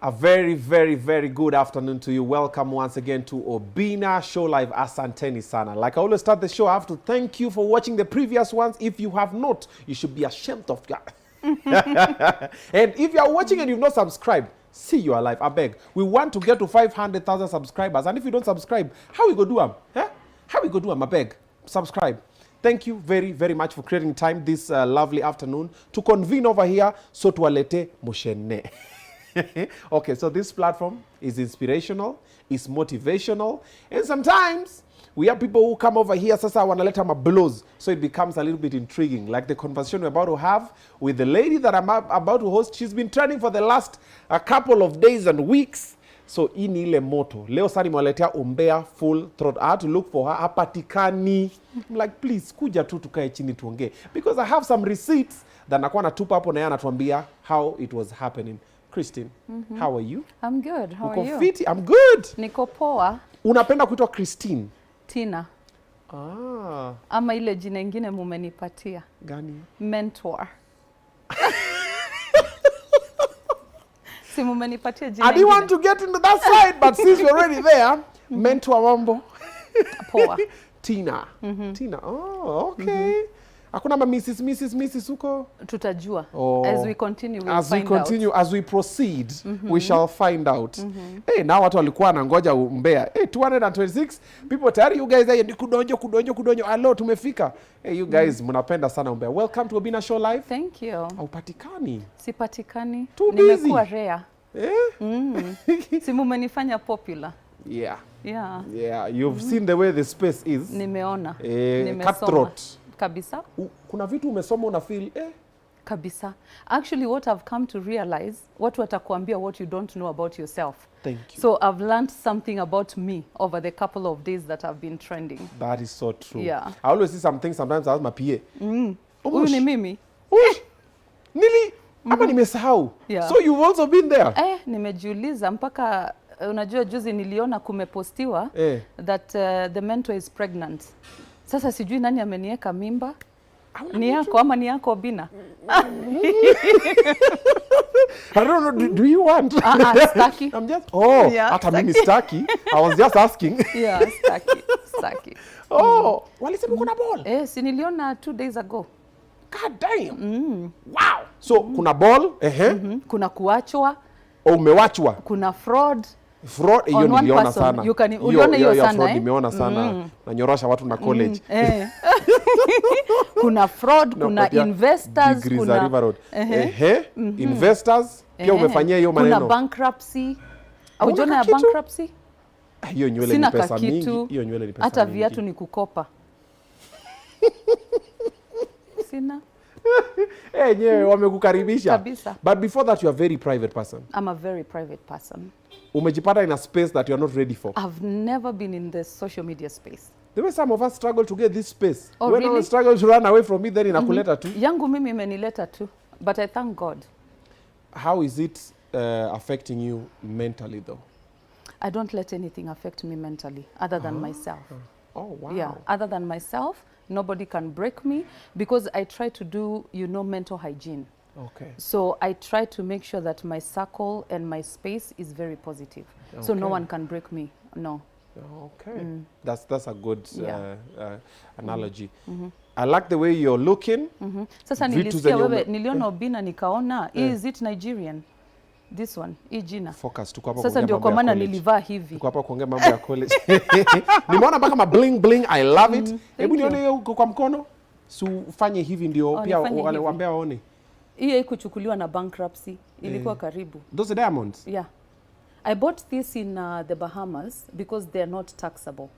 A very, very, very good afternoon to you. Welcome once again to Obinna Show Live. Asanteni sana. Like I always start the show, I have to thank you for watching the previous ones. If you have not, you should be ashamed of that. And if you are watching and you've not subscribed, see you alive. I beg. We want to get to 500,000 subscribers. And if you don't subscribe, how we go do them? Eh? How we go do them? I beg. Subscribe. Thank you very, very much for creating time this lovely afternoon to convene over here. So tuwalete moshene. Okay, so this platform is inspirational, it's motivational, and sometimes we have people who come over here, sasa wanaleta mablows, so it becomes a little bit intriguing. Like the conversation we're about to have with the lady that I'm about to host. She's been training for the last couple of days and weeks. So ini ile moto. Leo sari mwaletea umbea full throat. I had to look for her. Hapatikani. I'm like, please, kuja tu tukae chini tuongee. Because I have some receipts that nakuwa natupa hapo na yeye anatuambia how it was happening. Christine, how are you? I'm good. How are you? Fiti? I'm good. Niko poa. Unapenda kuitwa Christine? Tina. Ah. Ama ile jina ingine mumenipatia. Gani? Mentor. Si mumenipatia jina I didn't want to get into that side, but since you're already there, mentor mambo. Poa. Tina. Tina. Oh, okay. Hakuna ma Mrs. huko? Tutajua. Oh. As we continue, we'll find out. As we proceed, we shall find out. Hey, now watu walikuwa wanangoja umbea. Hey, 226 people tayari, you guys there ni kudonjo. Hello, tumefika. Hey, you guys mnapenda sana umbea. Welcome to Obinna Show Live. Thank you. Haupatikani. Sipatikani. Too busy. Nimekuwa rare. Eh? Si mumenifanya popular. Yeah. Yeah. You've seen the way the space is. Nimeona. Cutthroat. Kabisa. Kuna vitu umesoma una feel Kabisa. Actually, what I've come to realize, watu watakuambia what you don't know about yourself. Thank you. So I've learned something about me over the couple of days that I've been trending. That is so true. Yeah. I always see some things sometimes I ask my PA. Huyu ni mimi. Nili, ama nimesahau. Yeah. So you've also been there? Nimejiuliza mpaka unajua juzi niliona kumepostiwa that the mentor is pregnant. Sasa sijui nani amenieka mimba. Ni yako ama ni yako Obinna? I don't know, do you want? Staki. I'm just, hata mimi staki. I was just asking. Yeah, staki. Walisema kuna ball? Si niliona 2 days ago. God damn. Wow. So, kuna ball, kuna kuachwa. Umewachwa. Kuna fraud. Fraud hiyo niliona sana. Uliona hiyo sana fraud nimeona sana. Nanyorosha watu na college. Kuna fraud, kuna investors, kuna investors pia umefanyia hiyo maneno. Kuna bankruptcy. Haujona ya bankruptcy? Hiyo nywele ni pesa mingi. Hiyo nywele ni pesa mingi. Hata viatu ni kukopa. Sina. Nyewe wamekukaribisha. Kabisa. But before that you are a very private person. I'm a very private person. Umejipata in a space that you are not ready for. I've never been in the social media space. The way some of us struggle to get this space. Oh, when really? I struggle to run away from it, then inakuleta tu. Yangu mimi imenileta tu. But I thank God. How is it affecting you mentally though? I don't let anything affect me mentally other than myself. Oh, wow. Yeah, other than myself, nobody can break me because I try to do, mental hygiene. Okay. So I try to make sure that my circle and my space is very positive. Okay. So no one can break me. No. Okay. That's a good analogy. I like the way you're looking. Sasa nilisikia wewe niliona Obinna nikaona is it Nigerian? This one, hii jina. Focus, tuko hapa. Sasa ndio kwa maana nilivaa hivi. Tuko hapa kuongea mambo ya college. Nimeona mpaka ma bling, I love it. Hebu nione hiyo kwa mkono. Ufanye hivi ndio pia wale waambia waone. Hii haikuchukuliwa na bankruptcy. Ilikuwa karibu. Those are diamonds? Yeah. I bought this in the Bahamas because they're not taxable.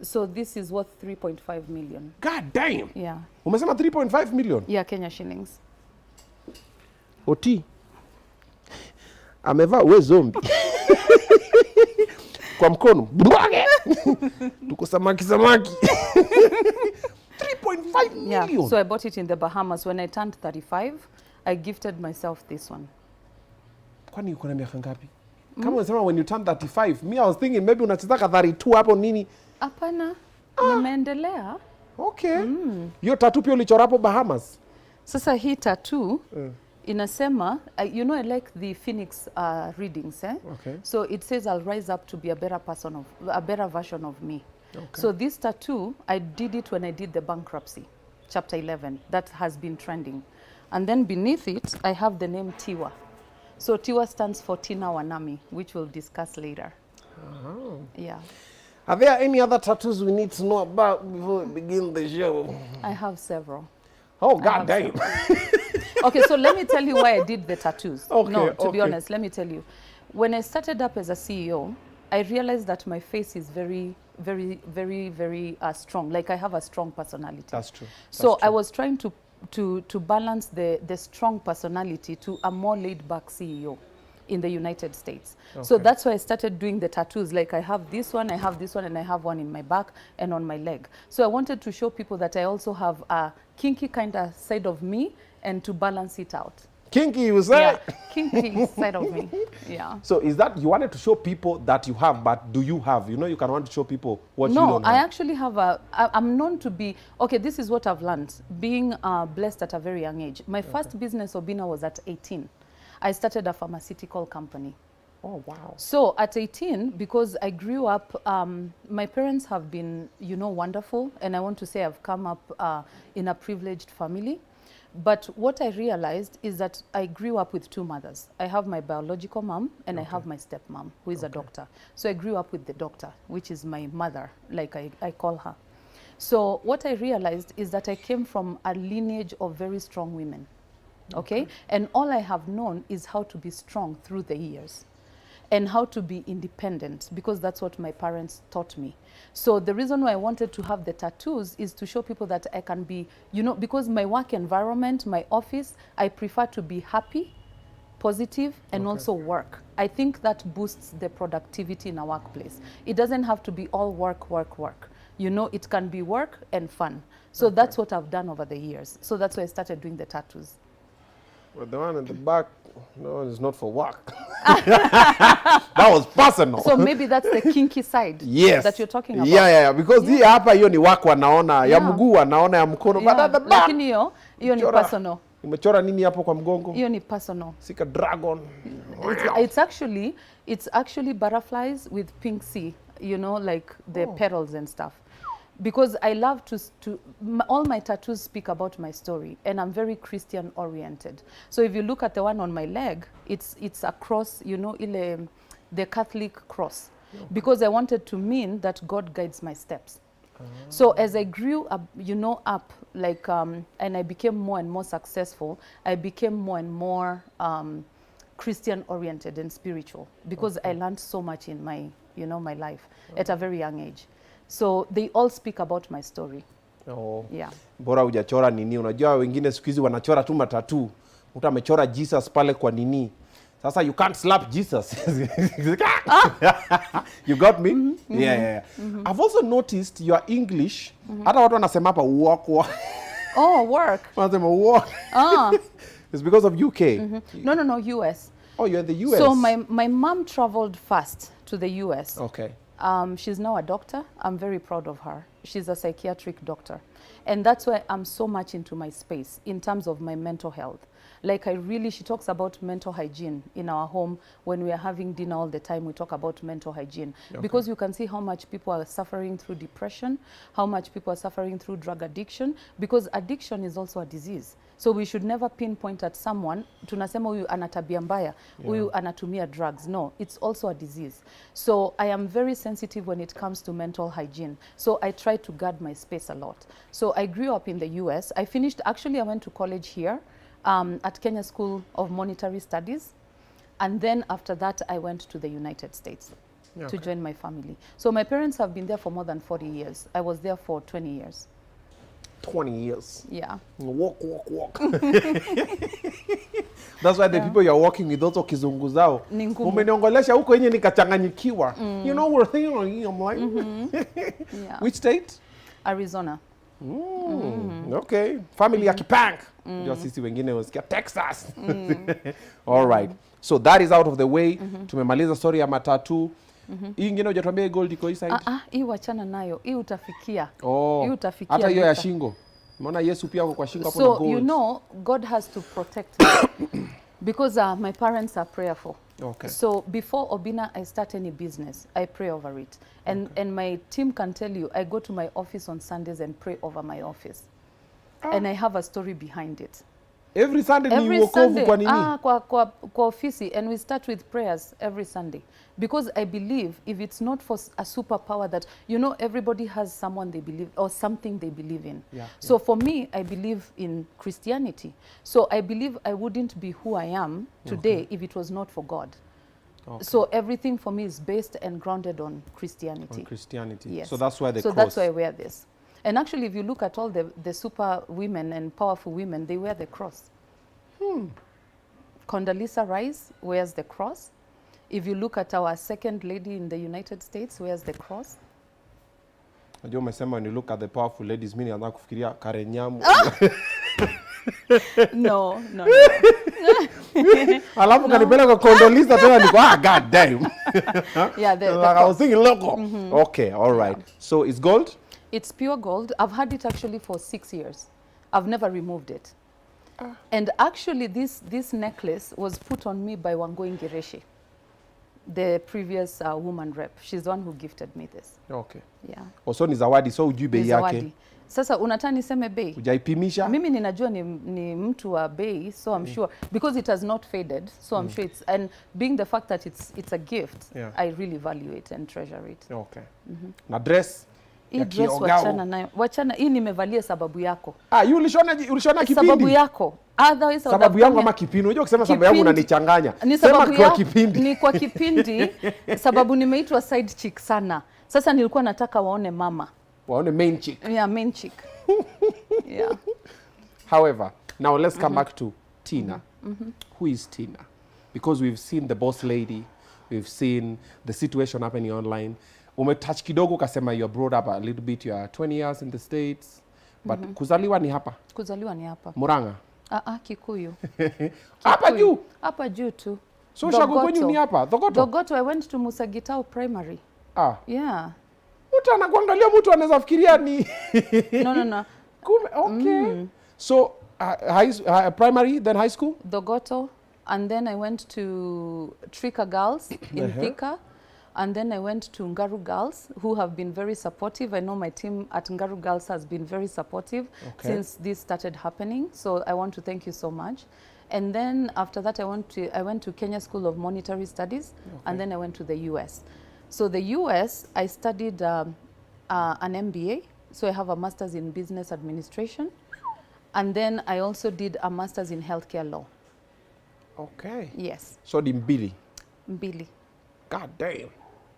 So this is worth 3.5 million. God damn. Yeah. Umesema 3.5 million? Yeah, Kenya shillings. Oti. Amevaa we zombie. Kwa mkono. Tuko samaki. 3.5 million. Yeah. So I bought it in the Bahamas when I turned 35. I gifted myself this one. Kwani uko na miaka ngapi? Kama unasema when you turn 35, me I was thinking maybe unachezaka 32 hapo nini? Hapana. Nimeendelea. Okay. Hiyo tattoo pia ulichora hapo Bahamas? Sasa hii tattoo Inasema, you know, I like the Phoenix readings, eh? Okay. So it says, I'll rise up to be a better version of me. Okay. So this tattoo, I did it when I did the bankruptcy, chapter 11, that has been trending. And then beneath it, I have the name Tiwa. So Tiwa stands for Tina Wanami, which we'll discuss later. Oh. Yeah. Are there any other tattoos we need to know about before we begin the show? I have several. Oh, God damn. Okay, so let me tell you why I did the tattoos. Okay, no, to be honest, let me tell you. When I started up as a CEO, I realized that my face is very, very, very, very strong. Like, I have a strong personality. That's true. So I was trying to balance the strong personality to a more laid-back CEO in the United States. Okay. So that's why I started doing the tattoos. Like, I have this one, and I have one in my back and on my leg. So I wanted to show people that I also have a kinky kind of side of me and to balance it out. Kinky, you say? Yeah, kinky side of me, yeah. So is that, you wanted to show people that you have, but do you have? You know, you can want to show people what you don't have. No, I actually have I'm known to be, okay, this is what I've learned, being blessed at a very young age. My first business, Obinna, was at 18. I started a pharmaceutical company. Oh, wow. So at 18, because I grew up, my parents have been, you know, wonderful. And I want to say I've come up in a privileged family. But what I realized is that I grew up with two mothers. I have my biological mom and I have my stepmom, who is a doctor. So I grew up with the doctor, which is my mother, like I call her. So what I realized is that I came from a lineage of very strong women. Okay? And all I have known is how to be strong through the years and how to be independent, because that's what my parents taught me. So the reason why I wanted to have the tattoos is to show people that I can be, you know, because my work environment, my office, I prefer to be happy, positive, and also work. I think that boosts the productivity in a workplace. It doesn't have to be all work, work, work. You know, it can be work and fun. So that's what I've done over the years. So that's why I started doing the tattoos. Well, the one in the back, no, it's not for work. That was personal. So maybe that's the kinky side that you're talking about. Yeah. Because hii hapa hiyo ni wako wanaona, ya mguu wanaona, ya mkono. But at the back, lakini hiyo ni personal. Umechora nini hapo kwa mgongo? Hiyo ni personal. Sika dragon. It's actually butterflies with pink sea, you know, like the petals and stuff. Because I love all my tattoos speak about my story, and I'm very Christian oriented. So if you look at the one on my leg, it's a cross, you know, the Catholic cross, because I wanted to mean that God guides my steps. So as I grew up, you know, like, and I became more and more successful, I became more and more Christian oriented and spiritual, because I learned so much in my, you know, my life at a very young age. So they all speak about my story. Oh. Yeah. Bora hujachora nini. Unajua wengine siku hizi wanachora tu matatu. Mtu amechora Jesus pale kwa nini. Sasa you can't slap Jesus. You got me? Yeah. I've also noticed your English. Hata watu wanasema hapa walk. Oh, work. Wanasema walk. It's because of UK. No, US. Oh, you're in the US. So my mom traveled fast to the US. Okay. She's now a doctor. I'm very proud of her. She's a psychiatric doctor. And that's why I'm so much into my space in terms of my mental health. Like, she talks about mental hygiene in our home. When we are having dinner all the time, we talk about mental hygiene. Because you can see how much people are suffering through depression, how much people are suffering through drug addiction, because addiction is also a disease. So we should never pinpoint at someone, tunasema huyu ana tabia mbaya, huyu anatumia drugs. No, it's also a disease. So I am very sensitive when it comes to mental hygiene. So I try to guard my space a lot. So I grew up in the US. I went to college here at Kenya School of Monetary Studies. And then after that, I went to the United States to join my family. So my parents have been there for more than 40 years. I was there for 20 years. 20 years. Yeah. Walk. That's why the people you're working with also kizungu zao. Umeniongolesha huko yenye nikachanganyikiwa. You know, we're thinking, I'm like, Which state? Arizona. Okay. Family ya Kipank. Ndio sisi wengine wasikia Texas. All right. So that is out of the way. Tumemaliza story ya matatu. Hii ingine hujatuambia gold iko hii side? Hii wachana nayo. Hii utafikia. Hii utafikia. Hata hiyo ya shingo. Mbona Yesu pia kwa shingo hapo na So, gold? you know, God has to protect me because my parents are prayerful. Okay. So before Obinna, I start any business, I pray over it. And and my team can tell you, I go to my office on Sundays and pray over my office. And I have a story behind it. Every Sunday Every ni wokovu Sunday, kwa nini? kwa ofisi, and we start with prayers every Sunday. Because I believe if it's not for a superpower that, you know, everybody has someone they believe or something they believe in. Yeah, So for me, I believe in Christianity. So I believe I wouldn't be who I am today if it was not for God. Okay. So everything for me is based and grounded on Christianity. On Christianity. Yes. So that's why the So cross. that's why I wear this. And actually, if you look at all the super women and powerful women, they wear the cross. Condoleezza Rice wears the cross. If you look at our second lady in the United States, wears the cross. Najua umesema when you look at the powerful ladies, mimi naanza kufikiria Karen Nyamu. No. Alafu kanipeleka kwa Condoleezza tena niko god damn. Yeah, the I was thinking loco. Okay, all right. So it's gold? It's pure gold. I've had it actually for 6 years. I've never removed it. And actually this necklace was put on me by Wangoi Ngireshi, the previous woman rep. She's the one who gifted me this. Okay. Yeah. Also ni zawadi, so ujui bei yake. Sasa unataka niseme bei? Hujaipimisha? Mimi ninajua ni mtu wa bei, so I'm sure because it has not faded, so I'm sure it's, and being the fact that it's a gift, I really value it and treasure it. Okay. Na dress? Hii dress wachana nayo. Wachana, hii nimevalia sababu yako. Hii ulishona kipindi? Sababu yako. Otherwise sababu yangu ama kipindi? Unajua kusema sababu yangu unanichanganya. Sema kwa kipindi. Ni kwa kipindi sababu nimeitwa side chick sana. Sasa nilikuwa nataka waone mama. Waone main chick. Yeah, main chick. Yeah. However, now let's come back to Tina. Who is Tina? Because we've seen the boss lady, we've seen the situation happening online. Umetouch kidogo ukasema you're brought up a little bit, you are 20 years in the States, but kuzaliwa ni hapa? Kuzaliwa ni hapa. Murang'a? Kikuyu. Hapa juu? Hapa juu tu. So shago kwenyu ni hapa? Thogoto? Thogoto, I went to Musagitao Primary. Yeah. Mtu anakuangalia, mtu anaweza fikiria ni No. Okay. So primary, then high school? Thogoto, and then I went to Trika Girls in Thika, and then I went to Ngaru Girls, who have been very supportive. I know my team at Ngaru Girls has been very supportive since this started happening. So I want to thank you so much. And then after that, I went to Kenya School of Monetary Studies, and then I went to the US. So the US, I studied an MBA. So I have a master's in business administration. And then I also did a master's in healthcare law. Okay. Yes. So di mbili? Mbili. God damn.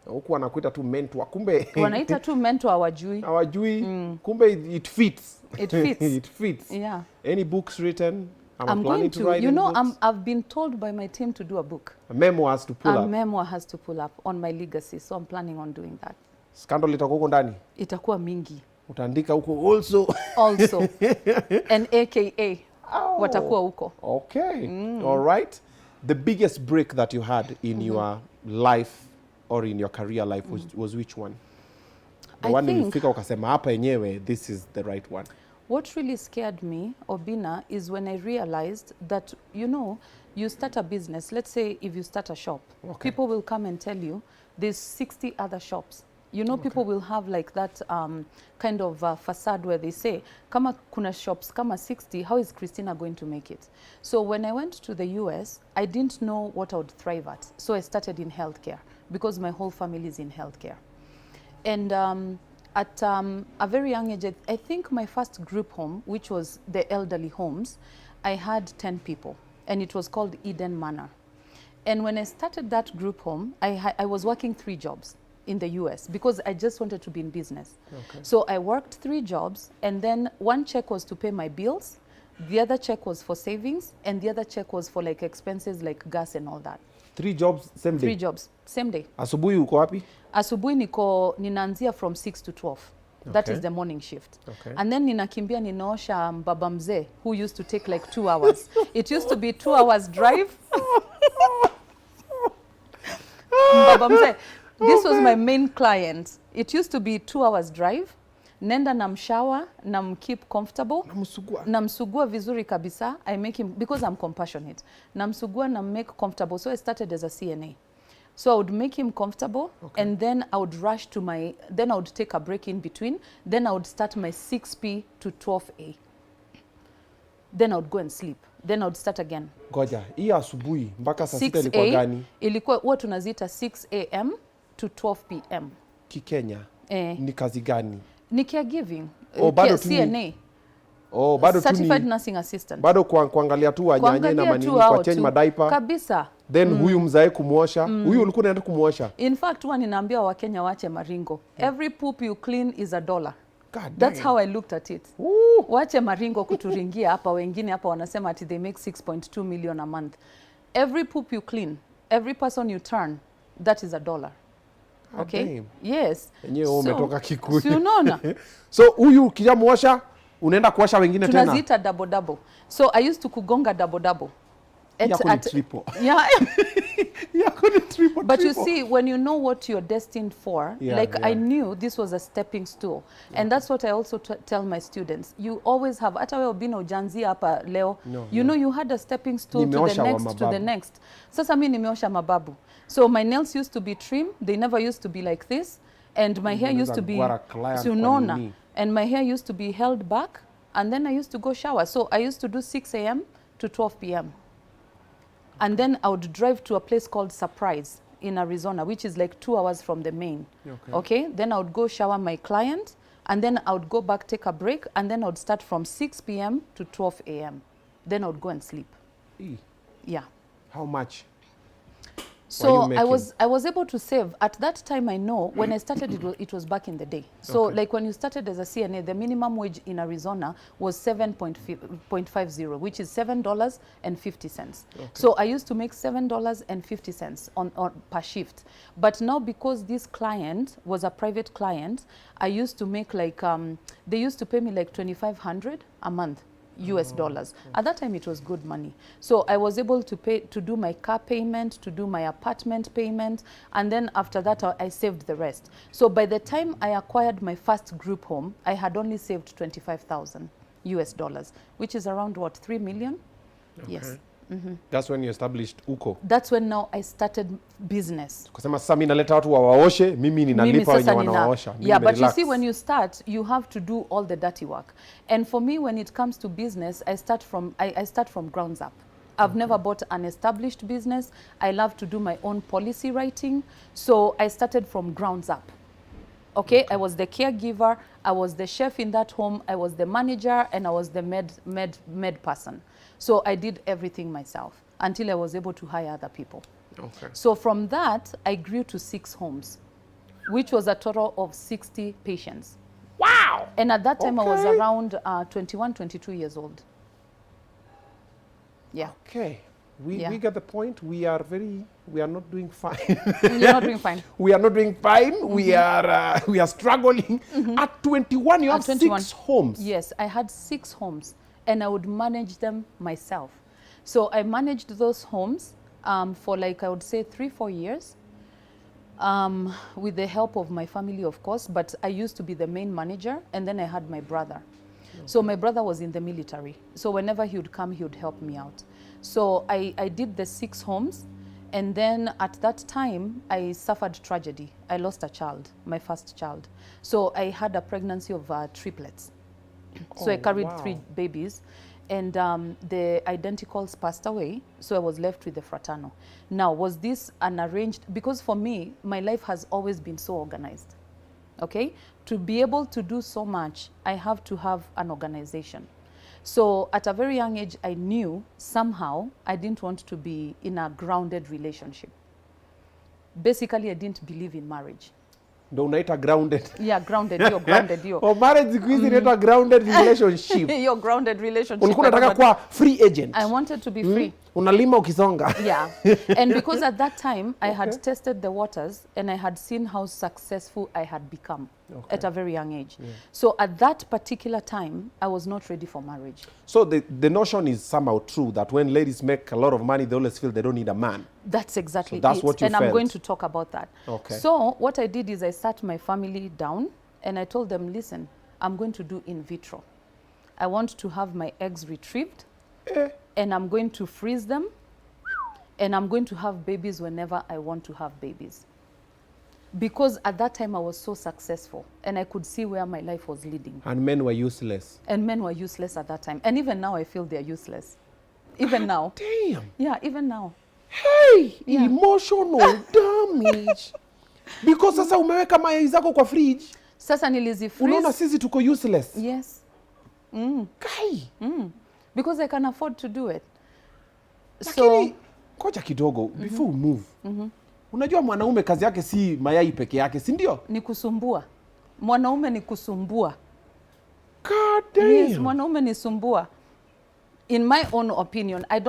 Huku wanakuita tu mentor. Kumbe wanaita tu mentor, hawajui. Hawajui. Kumbe it fits. It fits. It fits. Yeah. Any books written? I'm going to write. You know, I've been told by my team to do a book. A memoir has to pull up. A memoir has to pull up on my legacy. So I'm planning on doing that. Scandal itakuwa huko ndani? Itakuwa mingi. Utaandika huko also. Also. And AKA. Watakuwa huko. Okay. All right. The biggest break that you had in your life or in your career life was which one? The one nilifika ukasema hapa yenyewe, this is the right one. What really scared me, Obinna, is when I realized that, you know, you start a business. Let's say if you start a shop, people will come and tell you there's 60 other shops. You know, people will have like that kind of facade where they say, kama kuna shops, kama 60, how is Christina going to make it? So when I went to the US, I didn't know what I would thrive at. So I started in healthcare because my whole family is in healthcare. And at a very young age, I think my first group home, which was the elderly homes, I had 10 people, and it was called Eden Manor. And when I started that group home, I was working 3 jobs in the US because I just wanted to be in business. So I worked 3 jobs, and then one check was to pay my bills, the other check was for savings, and the other check was for like expenses like gas and all that. 3 jobs same day? 3 jobs same day. Asubuhi uko wapi? Asubuhi ninaanzia from 6 to 12. That is the morning shift. And then ninakimbia ninaosha baba mzee who used to take like 2 hours. It used to be 2 hours drive. Baba mzee, this was my main client. It used to be 2 hours drive. nenda namshower, namkeep comfortable, namsugua vizuri kabisa. I make him, because I'm compassionate, namsugua, make comfortable. So I started as a CNA. So I would make him comfortable, and then I would rush to then I would take a break in between. Then I would start my 6P to 12A. Then I would go and sleep. Then I would start again. Goja, hii asubuhi mpaka saa 6 ilikuwa gani? Ilikuwa huwa tunaziita 6 AM to 12 PM. Kikenya. Ni kazi gani? Ni caregiving. Bado CNA. Bado certified nursing assistant. Bado kuangalia tu wanyanye na manini, kwa change madaipa. Kabisa. Then huyu mzae kumuosha. Huyu ulikuwa unaenda kumuosha. In fact, huwa ninaambia Wakenya waache maringo. Every poop you clean is $1. God That's damn. how I looked at it. Wache maringo kuturingia hapa, wengine hapa wanasema ati they make 6.2 million a month. Every poop you clean, every person you turn, that is $1. Okay? Damn. Yes. Yenyewe umetoka Kikuyu. Si unaona? So huyu kija muosha, unaenda kuosha wengine tena. Tunaziita double. So I used to kugonga double. At triple. Yeah. Triple. But you see, when you know what you're destined for, I knew this was a stepping stool. And that's what I also tell my students. You always have, hata wewe Obinna ujanzia hapa leo, you know you had a stepping stool to the next. Sasa mimi nimeosha mababu. So my nails used to be trimmed. They never used to be like this. And my hair used to be, and my hair used to be held back. And then I used to go shower. So I used to do 6 AM to 12 PM. And then I would drive to a place called Surprise in Arizona, which is like 2 hours from the main. Okay? Then I would go shower my client, and then I would go back, take a break, and then I would start from 6 PM to 12 AM. Then I would go and sleep. Yeah. How much? So I was able to save. At that time, I know, when I started, it was back in the day. So like when you started as a CNA, the minimum wage in Arizona was 7.50, which is $7.50. So I used to make $7.50 on per shift. But now, because this client was a private client, I used to make like, they used to pay me like $2,500 a month. US dollars. At that time, it was good money. So I was able to do my car payment, to do my apartment payment, and then after that, I saved the rest. So by the time I acquired my first group home, I had only saved 25,000 US dollars, which is around what, 3 million? Yes. That's when you established UCO. That's when now I started business. Kusema sasa mimi naleta watu wawaoshe, mimi ninalipa wenye wanawaosha. Yeah, but you see, when you start, you have to do all the dirty work. And for me, when it comes to business, I start from grounds up. I've never bought an established business. I love to do my own policy writing. So I started from grounds up. Okay, I was the caregiver, I was the chef in that home, I was the manager, and I was the med person. So I did everything myself until I was able to hire other people. So from that, I grew to 6 homes, which was a total of 60 patients. Wow! And at that time, I was around 21, 22 years old. Yeah. Okay. We get the point. We are not doing fine. You're not doing fine. We are not doing fine. We are struggling. At 21, you have 6 homes. Yes, I had 6 homes, and I would manage them myself. So I managed those homes for like, I would say 3-4 years, with the help of my family, of course, but I used to be the main manager, and then I had my brother. So my brother was in the military. So whenever he would come, he would help me out. So I did the 6 homes, and then at that time, I suffered tragedy. I lost a child, my first child. So I had a pregnancy of triplets. So I carried 3 babies, and the identicals passed away, so I was left with the fraternal. Now, was this an arranged, because for me, my life has always been so organized, okay? To be able to do so much, I have to have an organization. So at a very young age, I knew somehow I didn't want to be in a grounded relationship. Basically, I didn't believe in marriage. Ndo unaita grounded. Yeah, grounded, you're grounded, you're. Oh, marriage siku hizi inaitwa grounded relationship. You're grounded relationship. Ulikuwa unataka kuwa free agent. I wanted to be free. Unalima ukisonga. Yeah. And because at that time, I had tested the waters, and I had seen how successful I had become at a very young age. So at that particular time, I was not ready for marriage. So the notion is somehow true that when ladies make a lot of money, they always feel they don't need a man. That's exactly so that's it. What you and felt. I'm going to talk about that. Okay. So what I did is I sat my family down, and I told them, listen, I'm going to do in vitro. I want to have my eggs retrieved, and I'm going to freeze them, and I'm going to have babies whenever I want to have babies. Because at that time I was so successful, and I could see where my life was leading. And men were useless. And men were useless at that time. And even now I feel they're useless. Even now. Damn. Yeah, even now. Hey, yeah. Emotional damage. Because sasa umeweka mayai zako kwa fridge. Sasa nilizifreeze. Unaona sisi tuko useless. Yes. Kai. Because I can afford to do it. Lakini, koja kidogo, before we move. Unajua mwanaume kazi yake si mayai peke yake, si ndio? Ni kusumbua. Mwanaume ni kusumbua. God damn. Yes, mwanaume ni sumbua. In my own opinion, I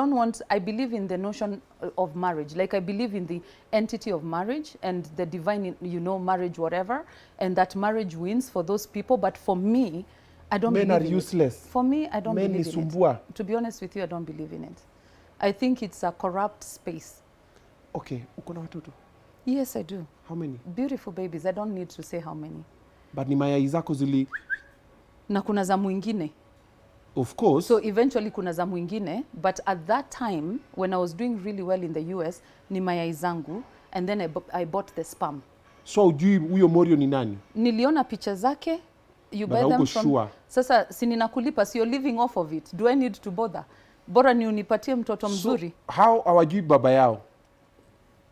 believe in the notion of marriage. Like I believe in the entity of marriage and the divine, marriage, whatever. And that marriage wins for those people. But for me, I don't believe in it. Men are useless. For me, I don't believe in it. To be honest with you, I don't believe in it. I think it's a corrupt space. Okay, uko na watoto? Yes, I do. How many? Beautiful babies. I don't need to say how many. But ni mayai zako zili? Na kuna za mwingine. Of course. So eventually kuna za mwingine, but at that time when I was doing really well in the US, ni mayai zangu, and then I bought the sperm. So ujui huyo Morio ni nani? Niliona picha zake. You buy them from. Sure. Sasa si ninakulipa, so you're living off of it. Do I need to bother? Bora ni unipatie mtoto mzuri. So how hawajui baba yao?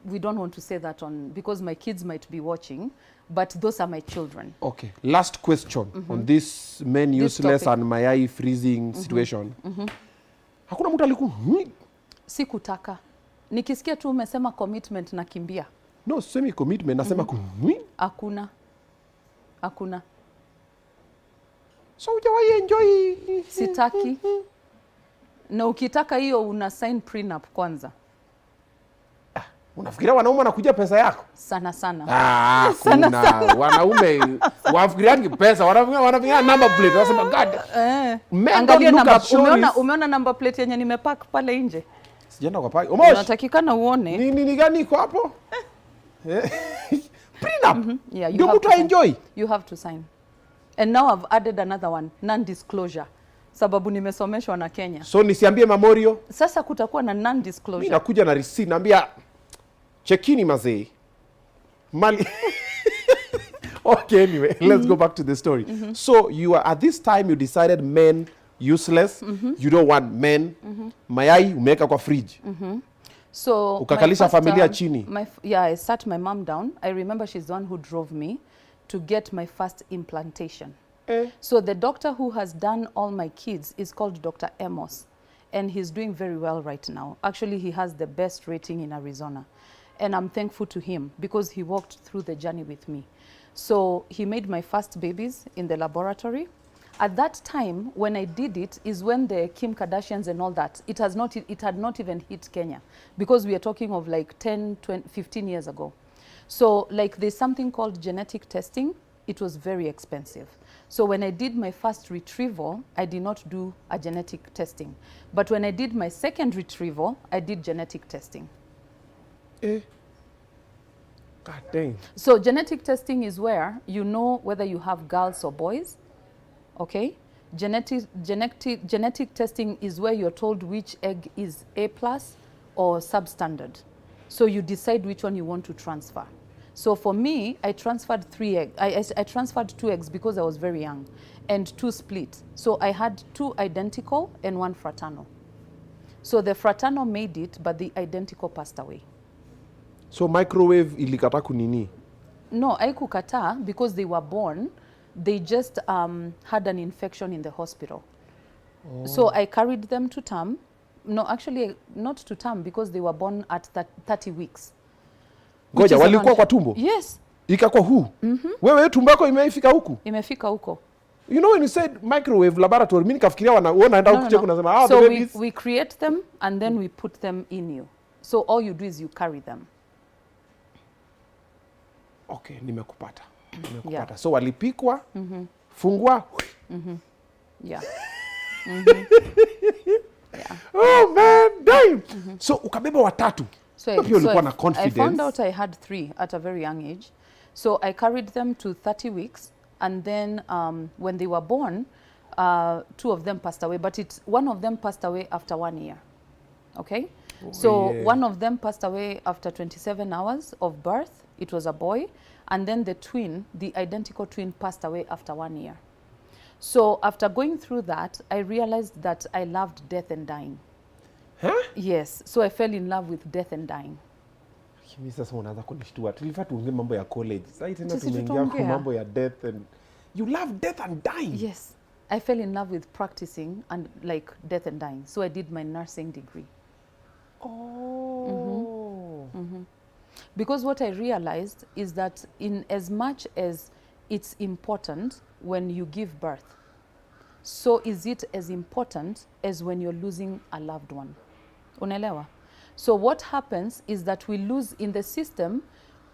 We don't want to say that because my kids might be watching, but those are my children. Okay. Last question on this men useless and mayai freezing situation. Hakuna mtu aliku? Sikutaka. Nikisikia tu umesema commitment na kimbia. No, semi commitment nasema Hakuna. Hakuna. So hujawahi enjoy? Sitaki. Na ukitaka hiyo una sign prenup kwanza. Unafikiria wanaume wanakuja pesa yako? Sana. Sana. Wanaume wafikiriani pesa, wanafikiria number plate. Wanasema God. Angalia number, umeona number plate yenye nimepack pale nje? Sijaenda kwa pale. Omosh. Unatakikana uone. Ni gani iko hapo? Prenup. Yeah, you have to enjoy. You have to sign. And now I've added another one, non-disclosure. Sababu nimesomeshwa na Kenya. So nisiambie Mamorio? Sasa kutakuwa na non-disclosure. Mimi nakuja na receipt, naambia chekini mazee. Mali. Okay, anyway, let's go back to the story. So you are, at this time you decided men useless, you don't want men. Mayai umeweka kwa fridge. So ukakalisha familia chini. I sat my mom down. I remember she's the one who drove me to get my first implantation. So the doctor who has done all my kids is called Dr. Amos, and he's doing very well right now. Actually, he has the best rating in Arizona, and I'm thankful to him because he walked through the journey with me. So he made my first babies in the laboratory. At that time, when I did it, is when the Kim Kardashians and all that, it had not even hit Kenya, because we are talking of like 10, 20, 15 years ago. So like there's something called genetic testing. It was very expensive. So when I did my first retrieval, I did not do a genetic testing. But when I did my second retrieval, I did genetic testing. God dang. So genetic testing is where you know whether you have girls or boys. Okay? Genetic testing is where you're told which egg is A+ or substandard. So you decide which one you want to transfer. So for me, I transferred 3 eggs. I transferred 2 eggs because I was very young, and 2 split. So I had 2 identical and 1 fraternal. So the fraternal made it, but the identical passed away. So microwave ilikata kunini? No, haikukata because they were born. They just had an infection in the hospital. So I carried them to term. No, actually not to term because they were born at 30 weeks. Ngoja, walikuwa kwa tumbo? Yes. Ikakuwa huu? Wewe tumbo yako imefika huku? Imefika huko. You know when you said microwave laboratory, mimi nikafikiria wanaenda huku check unasema so the babies. we create them and then we put them in you. So all you do is you carry them. Okay, nimekupata. Yeah. So walipikwa, fungwa. Yeah. Yeah. Oh man, damn. So ukabeba watatu. So I found out I had 3 at a very young age. So I carried them to 30 weeks and then when they were born, 2 of them passed away, but one of them passed away after 1 year. Okay? Oh, so yeah. one of them passed away after 27 hours of birth. It was a boy. And then the twin, the identical twin, passed away after 1 year. So after going through that, I realized that I loved death and dying. Huh? Yes. So I fell in love with death and dying. Kimi sasa unaanza kunishtua. Tulifaa tuongee mambo ya college. Sasa tena Sisi tumeingia kwa tutaongea. mambo ya death and you love death and dying. Yes. I fell in love with practicing and like death and dying. So I did my nursing degree. Oh. Because what I realized is that in as much as it's important when you give birth, so is it as important as when you're losing a loved one. Unaelewa? So what happens is that we lose in the system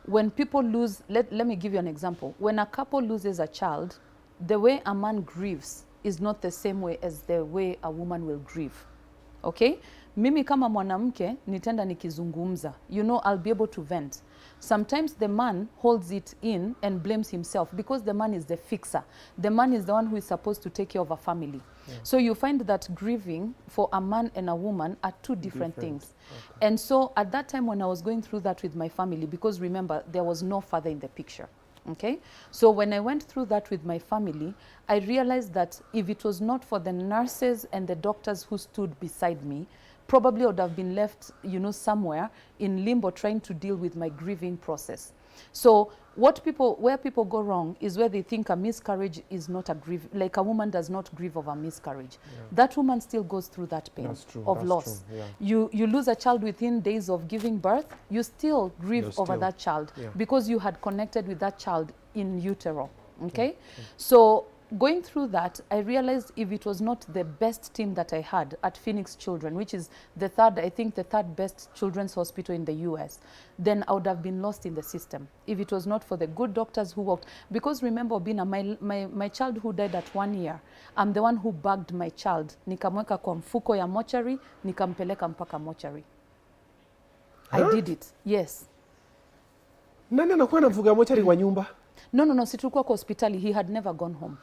when people lose. Let me give you an example. When a couple loses a child, the way a man grieves is not the same way as the way a woman will grieve. Okay? Mimi kama mwanamke nitenda nikizungumza. You know, I'll be able to vent. Sometimes the man holds it in and blames himself because the man is the fixer. The man is the one who is supposed to take care of a family. Yeah. So you find that grieving for a man and a woman are two different things. Okay. And so at that time when I was going through that with my family, because remember, there was no father in the picture. Okay? So when I went through that with my family, I realized that if it was not for the nurses and the doctors who stood beside me, probably I would have been left, you know, somewhere in limbo trying to deal with my grieving process. So where people go wrong is where they think a miscarriage is not a grief, like a woman does not grieve over miscarriage. Yeah. That woman still goes through that pain of loss. Yeah. You lose a child within days of giving birth, you still grieve over that child because you had connected with that child in utero. Okay? So going through that, I realized if it was not the best team that I had at Phoenix Children, which is the third best children's hospital in the US, then I would have been lost in the system. If it was not for the good doctors who worked. Because remember, Obinna, my child who died at 1 year, I'm the one who bagged my child. Nikamweka kwa mfuko ya mochari, nikampeleka mpaka mochari. I did it, yes. Nani anakuwa na mfuko ya mochari kwa nyumba? No, si tulikuwa kwa hospitali. He had never gone home.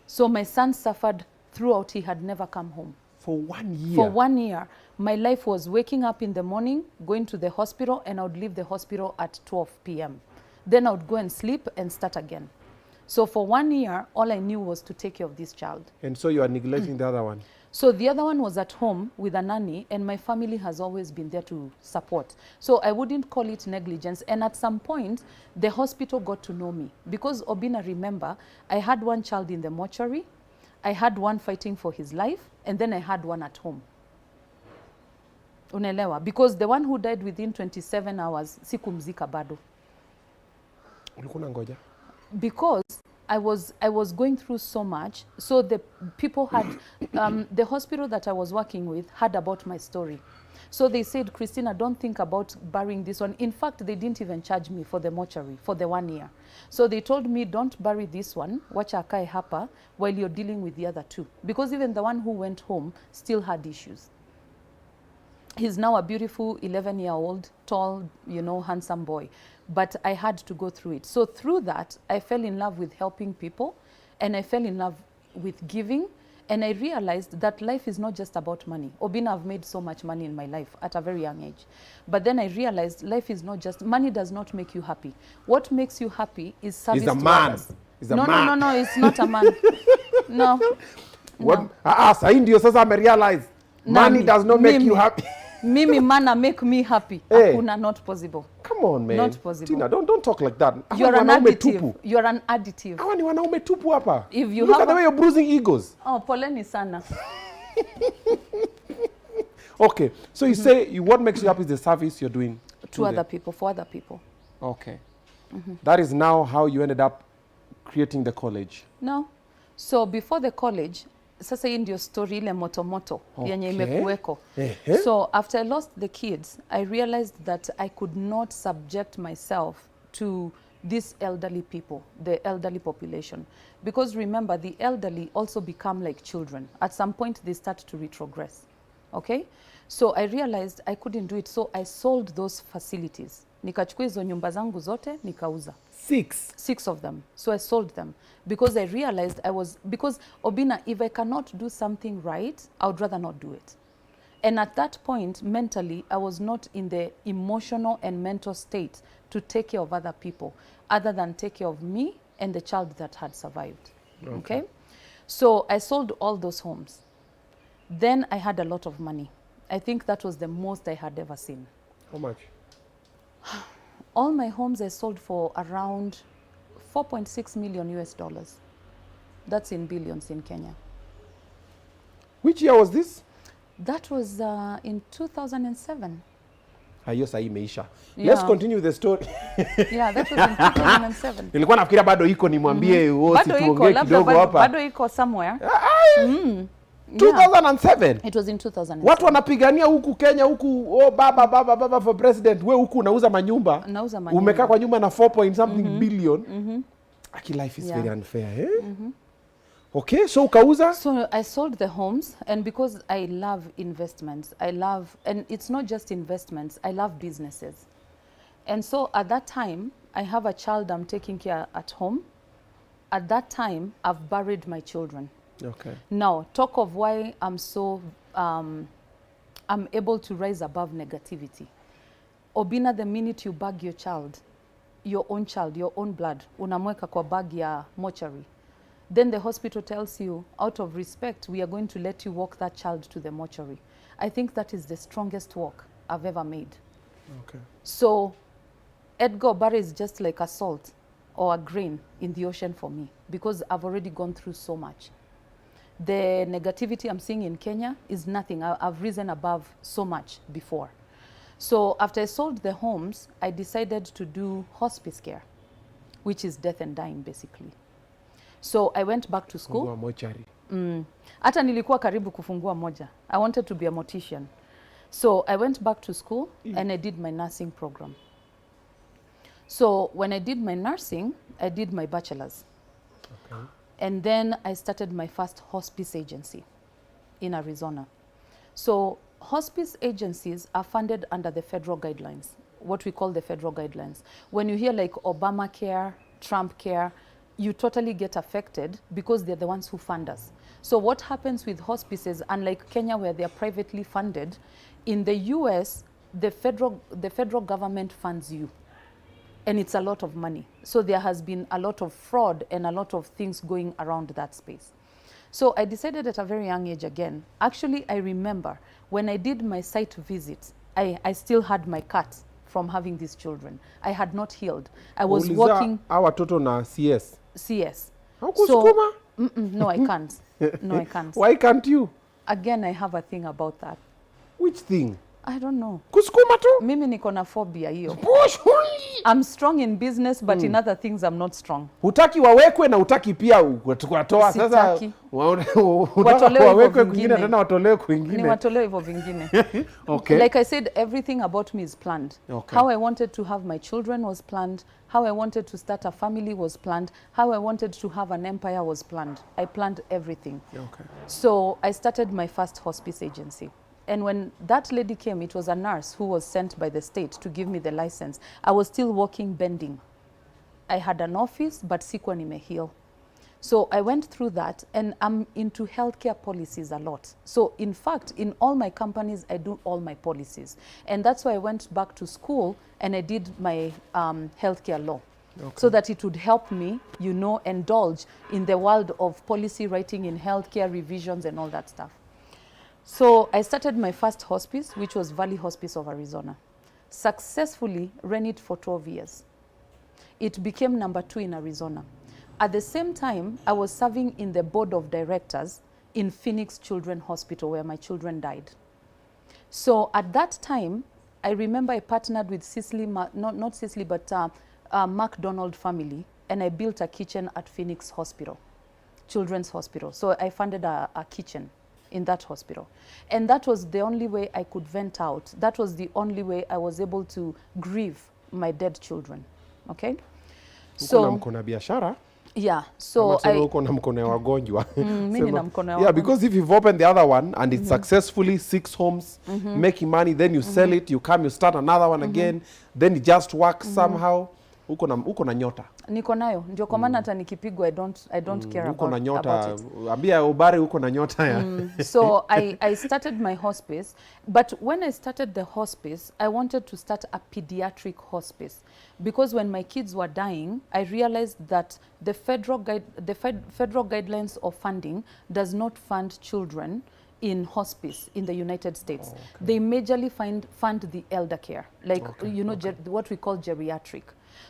So my son suffered throughout. He had never come home. For 1 year? For 1 year. My life was waking up in the morning, going to the hospital, and I would leave the hospital at 12 p.m. Then I would go and sleep and start again. So for 1 year, all I knew was to take care of this child. And so you are neglecting the other one? So the other one was at home with a nanny, and my family has always been there to support. So I wouldn't call it negligence. And at some point, the hospital got to know me. Because Obinna, remember, I had one child in the mortuary, I had one fighting for his life, and then I had one at home. Unaelewa? Because the one who died within 27 hours, sikumzika bado. Ulikuwa ngoja? Because I was going through so much. So the people had, the hospital that I was working with heard about my story. So they said, Christina, don't think about burying this one. In fact, they didn't even charge me for the mortuary for the 1 year. So they told me, don't bury this one, wacha akae hapa, while you're dealing with the other two. Because even the one who went home still had issues. He's now a beautiful 11-year-old, tall, you know, handsome boy. But I had to go through it. So through that, I fell in love with helping people, and I fell in love with giving, and I realized that life is not just about money. Obinna, I've made so much money in my life at a very young age. But then I realized life is not just, money does not make you happy. What makes you happy is service to others. No, it's not a man. No. What? Sahi ndio sasa realize money does not make you happy. Mimi mana make me happy. Hey. Akuna, not possible. Come on, man. Not possible. Tina, don't talk like that. You're an additive. You're an additive. Hawa ni wanaume tupu hapa. If you look at the way you're bruising egos. Oh, poleni sana. Okay, so you say what makes you happy is the service you're doing to other people, for other people. Okay. That is now how you ended up creating the college. No. So before the college, sasa hii ndio story ile moto yenye imekuweko. So after I lost the kids, I realized that I could not subject myself to these elderly people, the elderly population. Because remember, the elderly also become like children. At some point, they start to retrogress. Okay? So I realized I couldn't do it. So I sold those facilities. Nikachukua hizo nyumba zangu zote, nikauza. 6 of them. So I sold them because I realized because Obinna, if I cannot do something right, I would rather not do it. And at that point, mentally, I was not in the emotional and mental state to take care of other people, other than take care of me and the child that had survived. Okay? So I sold all those homes. Then I had a lot of money. I think that was the most I had ever seen. How much? All my homes I sold for around 4.6 million US dollars. That's in billions in Kenya. Which year was this? That was in 2007. Hiyo saa imeisha. Yeah. Let's continue the story. Yeah, that was in 2007. Nilikuwa nafikiria bado iko nimwambie wote Bado iko, tuongee labda kidogo hapa. bado iko somewhere. 2007. It was in 2007. Watu wanapigania huku Kenya huku baba for president. We huku unauza manyumba. Nauza manyumba. Umekaa kwa nyumba na 4 point something billion. Aki life is very unfair, eh? Okay, so ukauza? So I sold the homes, and because I love investments, and it's not just investments, I love businesses. And so at that time, I have a child I'm taking care at home. At that time, I've buried my children. Okay. Now, talk of why I'm so, I'm able to rise above negativity. Obinna, the minute you bag your child, your own blood, unamweka kwa bag ya mortuary, then the hospital tells you, out of respect, we are going to let you walk that child to the mortuary. I think that is the strongest walk I've ever made. Okay. So Edgar Obara is just like a salt or a grain in the ocean for me, because I've already gone through so much. The negativity I'm seeing in Kenya is nothing. I've risen above so much before. So after I sold the homes, I decided to do hospice care, which is death and dying basically. So I went back to school. Hata nilikuwa karibu kufungua moja. I wanted to be a mortician. So I went back to school and I did my nursing program. So when I did my nursing, I did my bachelor's. Okay. And then I started my first hospice agency in Arizona. So hospice agencies are funded under the federal guidelines, what we call the federal guidelines. When you hear like Obamacare, Trump care, you totally get affected because they're the ones who fund us. So what happens with hospices, unlike Kenya where they're privately funded, in the US, the federal government funds you. And it's a lot of money. So there has been a lot of fraud and a lot of things going around that space. So I decided at a very young age again. Actually, I remember when I did my site visit, I still had my cut from having these children. I had not healed. I was working. Our total na CS. CS. So, no, I can't. No, I can't. Why can't you? Again, I have a thing about that. Which thing? I don't know. Kusukuma tu? Mimi niko na phobia hiyo. I'm strong in business, but in other things I'm not strong. Hutaki wawekwe na hutaki pia kuwatoa. Sasa wawekwe kwingine tena watolewe kwingine. Ni watolewe hivyo vingine. Okay. Like I said, everything about me is planned. Okay. How I wanted to have my children was planned. How I wanted to start a family was planned. How I wanted to have an empire was planned. I planned everything. Okay. So I started my first hospice agency. And when that lady came, it was a nurse who was sent by the state to give me the license. I was still working bending. I had an office, but sikuwa nimeheal. So I went through that, and I'm into healthcare policies a lot. So in fact, in all my companies, I do all my policies. And that's why I went back to school and I did my healthcare law. Okay. So that it would help me, you know, indulge in the world of policy writing in healthcare revisions and all that stuff. So I started my first hospice, which was Valley Hospice of Arizona. Successfully ran it for 12 years. It became number 2 in Arizona. At the same time, I was serving in the board of directors in Phoenix Children's Hospital, where my children died. So at that time, I remember I partnered with not Cicely, but McDonald family, and I built a kitchen at Phoenix Hospital, Children's Hospital. So I funded a kitchen in that hospital. And that was the only way I could vent out. That was the only way I was able to grieve my dead children. Okay? So mko na biashara? Yeah, so uko na mkono ya wagonjwa. Mimi nina mkono ya wagonjwa. Yeah, because if you've opened the other one and it's successfully 6 homes, making money, then you sell it, you come, you start another one again, then it just works somehow. Uko na nyota. Niko nayo. Ndio kwa maana hata nikipigwa I don't care uko na nyota. about it. Ambia ubari uko na nyota ya. So I started my hospice, but when I started the hospice, I wanted to start a pediatric hospice because when my kids were dying, I realized that the federal guidelines of funding does not fund children in hospice in the United States. Okay. They majorly fund the elder care, like what we call geriatric.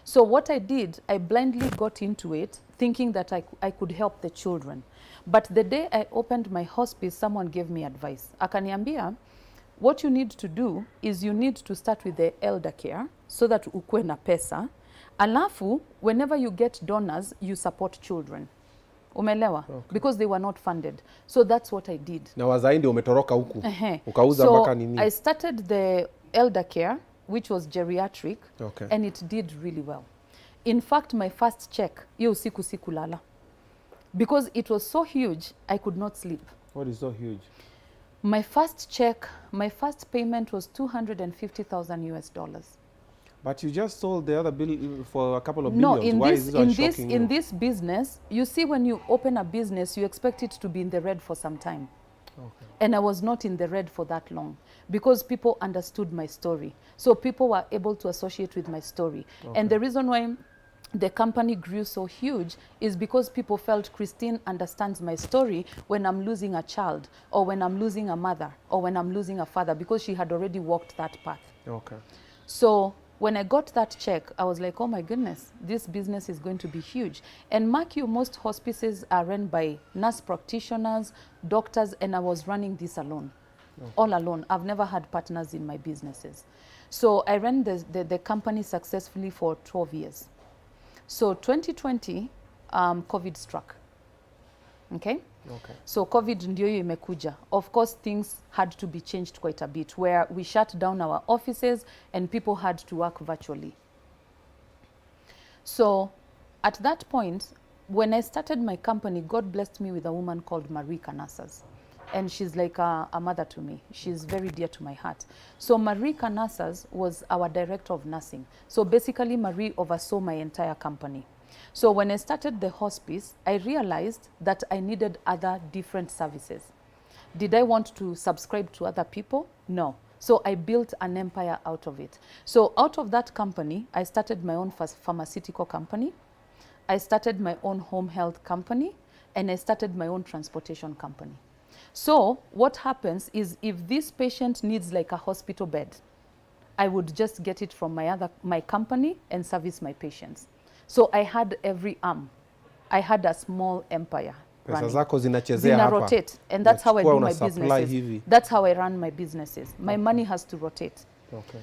So what I did, I blindly got into it, thinking that I could help the children. But the day I opened my hospice, someone gave me advice. Akaniambia, what you need to do is you need to start with the elder care so that ukue na pesa. Alafu, whenever you get donors, you support children. Umelewa? Okay. Because they were not funded. So that's what I did. Na wazaindi umetoroka huku. Ukauza mpaka nini? So I started the elder care, which was geriatric, and it did really well. In fact, my first check, hiyo usiku sikulala. Because it was so huge, I could not sleep. What is so huge? My first check, my first payment was $250,000 US. But you just sold the other bill for a couple of millions. No, Why is this in this business, you see when you open a business, you expect it to be in the red for some time. Okay. And I was not in the red for that long because people understood my story. So people were able to associate with my story. Okay. And the reason why the company grew so huge is because people felt Christine understands my story when I'm losing a child or when I'm losing a mother or when I'm losing a father because she had already walked that path. Okay. So when I got that check, I was like, oh my goodness, this business is going to be huge. And mark you, most hospices are run by nurse practitioners, doctors, and I was running this alone, all alone. I've never had partners in my businesses. So I ran the company successfully for 12 years. So 2020, COVID struck, okay? Okay. So COVID ndio hiyo imekuja. Of course, things had to be changed quite a bit, where we shut down our offices and people had to work virtually. So at that point, when I started my company, God blessed me with a woman called Marie Canasas. And she's like a mother to me. She's very dear to my heart. So Marie Canasas was our director of nursing. So basically, Marie oversaw my entire company. So when I started the hospice, I realized that I needed other different services. Did I want to subscribe to other people? No. So I built an empire out of it. So out of that company, I started my own pharmaceutical company. I started my own home health company, and I started my own transportation company. So what happens is if this patient needs like a hospital bed, I would just get it from my company and service my patients. So I had every arm. I had a small empire. Pesa zako zinachezea hapa. Rotate, and that's how I do my businesses. That's how I run my businesses. My money has to rotate. Okay.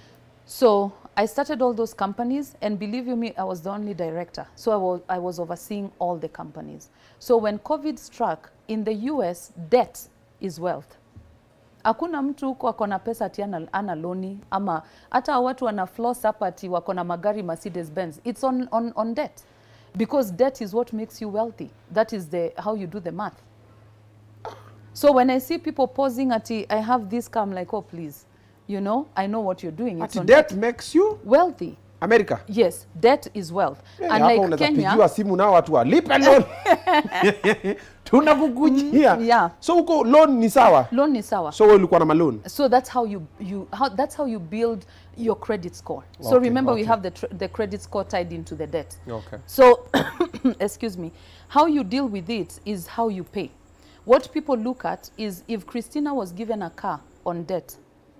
So I started all those companies, and believe you me, I was the only director. So I was overseeing all the companies. So when COVID struck, in the US, debt is wealth. Hakuna mtu huko akona pesa ati ana loni ama hata watu wana floss hapa ati wakona magari Mercedes Benz. It's on debt. Because debt is what makes you wealthy. That is how you do the math. So when I see people posing ati I have this car, I'm like, oh please, you know, I know what you're doing. It's debt makes you wealthy. America. Yes, debt is wealth. Yeah, and like Kenya, pigiwa simu na watu walipe loan. Tunakukujia. Yeah. So uko loan ni sawa? Loan ni sawa. So wewe ulikuwa na malone. So that's how you build your credit score. So remember we have the credit score tied into the debt. Okay. So excuse me. How you deal with it is how you pay. What people look at is if Christina was given a car on debt,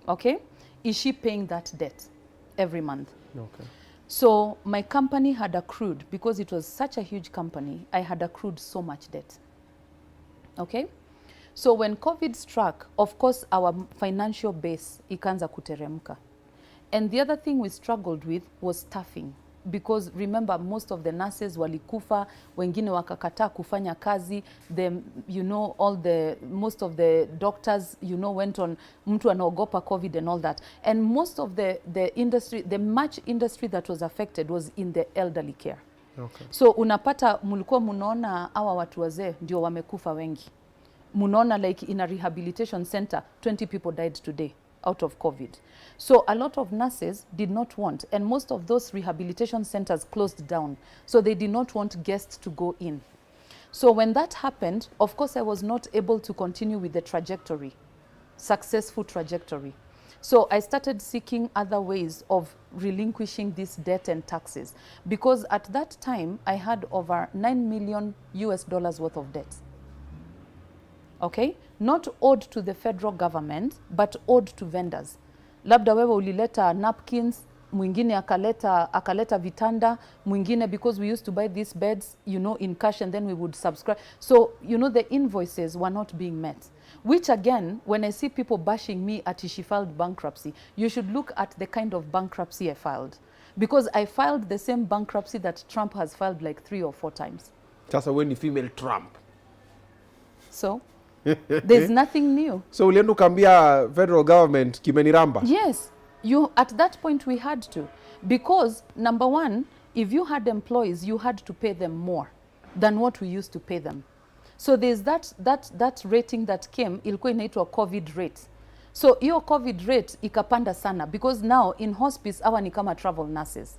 okay? Is she paying that debt every month? Okay. So my company had accrued, because it was such a huge company, I had accrued so much debt. Okay? So when COVID struck, of course, our financial base ikaanza kuteremka. And the other thing we struggled with was staffing. Because remember, most of the nurses walikufa, wengine wakakataa kufanya kazi, most of the doctors, went on, mtu anaogopa COVID and all that. And most of the industry, the much industry that was affected was in the elderly care. Okay. So unapata mulikuwa munaona hawa watu wazee ndio wamekufa wengi. Munaona like in a rehabilitation center 20 people died today out of COVID. So a lot of nurses did not want, and most of those rehabilitation centers closed down. So they did not want guests to go in. So when that happened, of course I was not able to continue with the trajectory, successful trajectory. So I started seeking other ways of relinquishing this debt and taxes, because at that time I had over $9 million worth of debt. Okay, not owed to the federal government but owed to vendors. Labda wewe ulileta napkins, mwingine akaleta vitanda, mwingine, because we used to buy these beds, you know, in cash, and then we would subscribe. So, you know, the invoices were not being met. Which again, when I see people bashing me at she filed bankruptcy, you should look at the kind of bankruptcy I filed. Because I filed the same bankruptcy that Trump has filed like 3 or 4 times. Just when you female Trump. So, there's nothing new. So ulienda kuambia federal government kimeniramba? Yes. At that point we had to, because number one, if you had employees, you had to pay them more than what we used to pay them. So there's that rating that came, ilikuwa inaitwa COVID rate. So hiyo COVID rate ikapanda sana, because now in hospice hawa ni kama travel nurses.